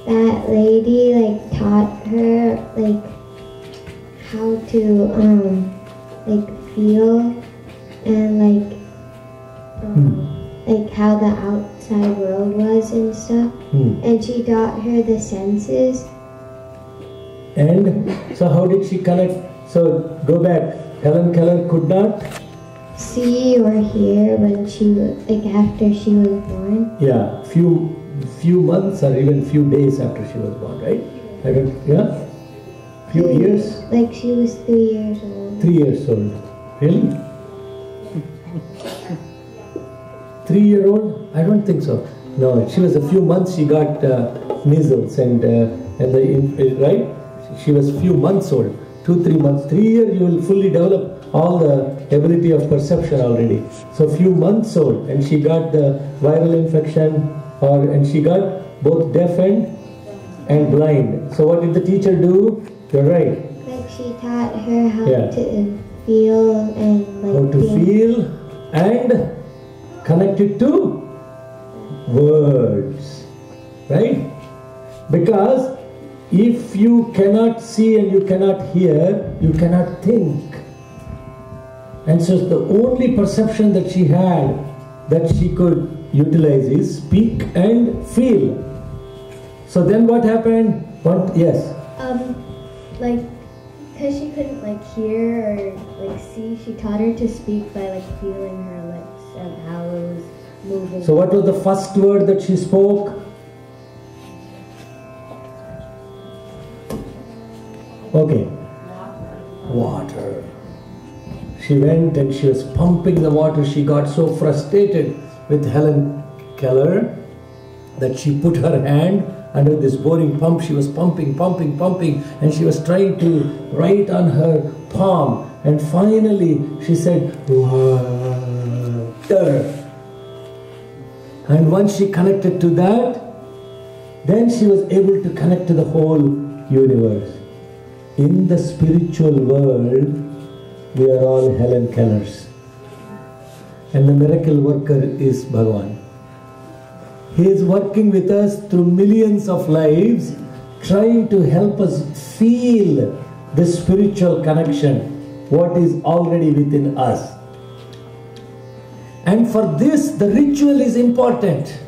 that lady like taught her like how to like feel and like how the outside world was and stuff. And she taught her the senses. And so how did she connect? So go back. Helen Keller could not see or hear when she was like after she was born. Yeah, few few months or even few days after she was born, right? I don't, yeah? Few years? Like she was 3 years old. 3 years old. Really? 3-year-old? I don't think so. No, she was a few months, she got measles right? She was few months old. 2-3 months. 3 years you will fully develop all the ability of perception already. So few months old and she got the viral infection and she got both deaf and blind. So what did the teacher do? You're right. Like she taught her how Yeah. to feel and like How to think. feel and connect it to words, right? Because if you cannot see and you cannot hear, you cannot think. And so the only perception that she had that she could utilize is speak and feel. So then what happened? Yes? Like, because she couldn't like hear or like see, she taught her to speak by like feeling her lips and how it was moving. So what was the first word that she spoke? Okay. Water. She went and she was pumping the water. She got so frustrated with Helen Keller that she put her hand under this boring pump. She was pumping, and she was trying to write on her palm. And finally she said, water. And once she connected to that, then she was able to connect to the whole universe. In the spiritual world, we are all Helen Kellers. And the miracle worker is Bhagavan. He is working with us through millions of lives, trying to help us feel the spiritual connection, what is already within us. And for this, the ritual is important.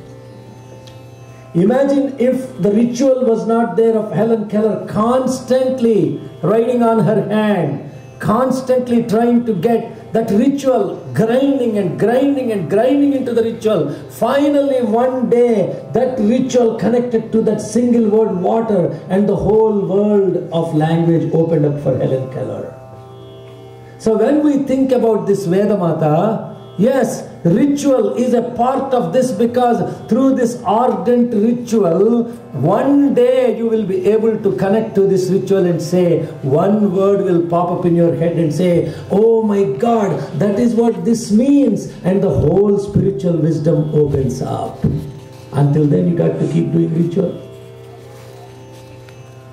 Imagine if the ritual was not there of Helen Keller constantly writing on her hand, constantly trying to get that ritual, grinding into the ritual. Finally, one day, that ritual connected to that single word water, and the whole world of language opened up for Helen Keller. So when we think about this Vedamata, yes, ritual is a part of this, because through this ardent ritual, one day you will be able to connect to this ritual and say, one word will pop up in your head and say, oh my God, that is what this means. And the whole spiritual wisdom opens up. Until then, you got to keep doing ritual.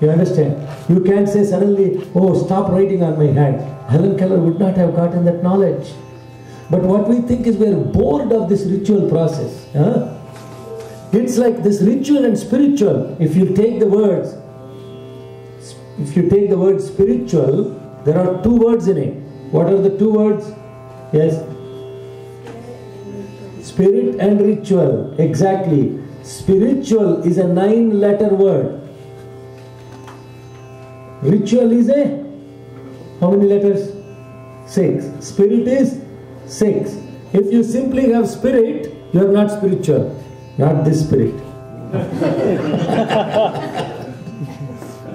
You understand? You can't say suddenly, oh, stop writing on my hand. Helen Keller would not have gotten that knowledge. But what we think is we're bored of this ritual process. Huh? It's like this ritual and spiritual. If you take the words, spiritual, there are 2 words in it. What are the 2 words? Yes? Spirit and ritual. Exactly. Spiritual is a 9-letter word. Ritual is a, how many letters? 6. Spirit is 6. If you simply have spirit, you are not spiritual. Not this spirit.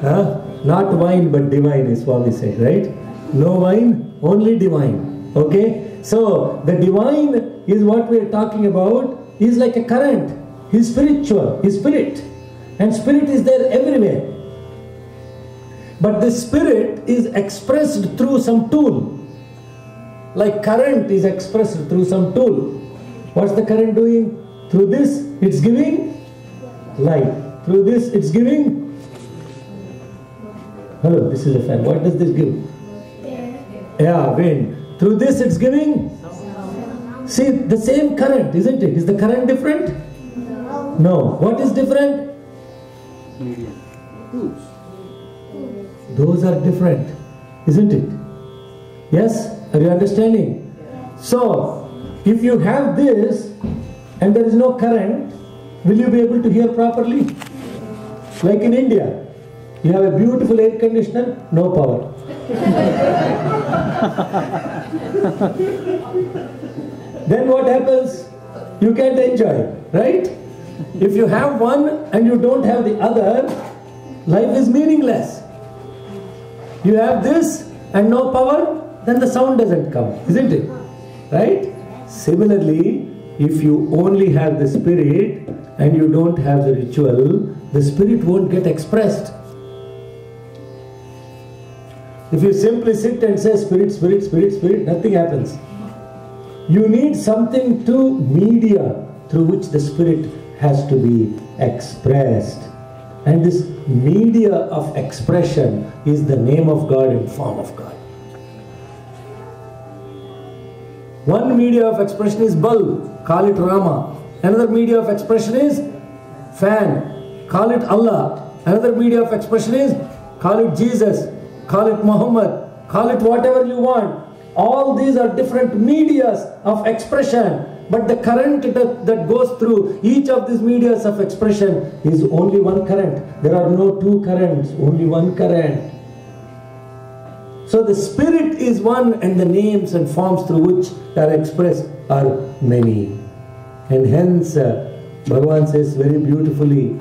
Huh? Not wine but divine is what we say, right? No wine, only divine. Okay? So, the divine is what we are talking about. Is like a current. He's spiritual. He's spirit. And spirit is there everywhere. But the spirit is expressed through some tool. Like current is expressed through some tool. What's the current doing? Through this, it's giving light. Through this, it's giving... Hello, this is a fan. What does this give? Yeah, wind. Through this, it's giving... See, the same current, isn't it? Is the current different? No. What is different? Those are different, isn't it? Yes? Are you understanding? So, if you have this and there is no current, will you be able to hear properly? Like in India, you have a beautiful air conditioner, no power. Then what happens? You can't enjoy, right? If you have one and you don't have the other, life is meaningless. You have this and no power, then the sound doesn't come, isn't it? Right? Similarly, if you only have the spirit and you don't have the ritual, the spirit won't get expressed. If you simply sit and say spirit, spirit, spirit, spirit, nothing happens. You need something to media through which the spirit has to be expressed. And this media of expression is the name of God and form of God. One media of expression is bulb, call it Rama. Another media of expression is fan, call it Allah. Another media of expression is call it Jesus, call it Muhammad, call it whatever you want. All these are different medias of expression, but the current that goes through each of these medias of expression is only one current. There are no two currents, only one current. So the spirit is one and the names and forms through which are expressed are many. And hence Bhagavan says very beautifully,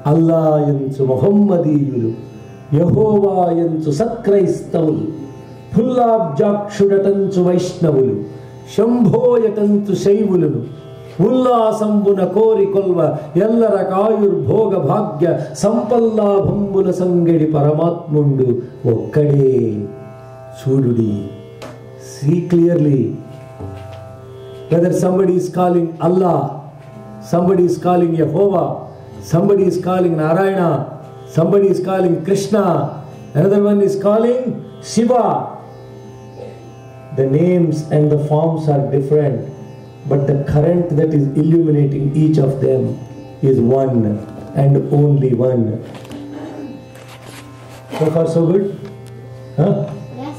Allah yansu Muhammadiyulu, Yehovah yansu Satkristavulu, Pullabjakshudatansu Vaishnavulu, Shambhoyatantu Shaivulunu, Ullasambuna Kori Kolva, Yallara Kayur Bhoga Bhagya, Sampalla Bhambula Sangedi Paramatmundu, Okkade Sududi. See clearly, whether somebody is calling Allah, somebody is calling Yehovah, somebody is calling Narayana, somebody is calling Krishna, another one is calling Shiva. The names and the forms are different, but the current that is illuminating each of them is one and only one. So far so good? Huh? Yes.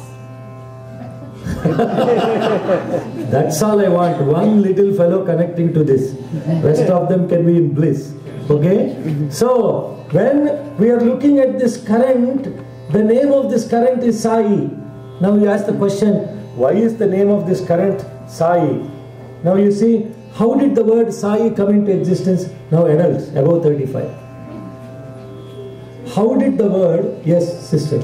That's all I want. One little fellow connecting to this. Rest of them can be in bliss. Okay? So, when we are looking at this current, the name of this current is Sai. Now you ask the question, why is the name of this current Sai? Now you see, how did the word Sai come into existence? Now adults, above 35. How did the word, yes sister?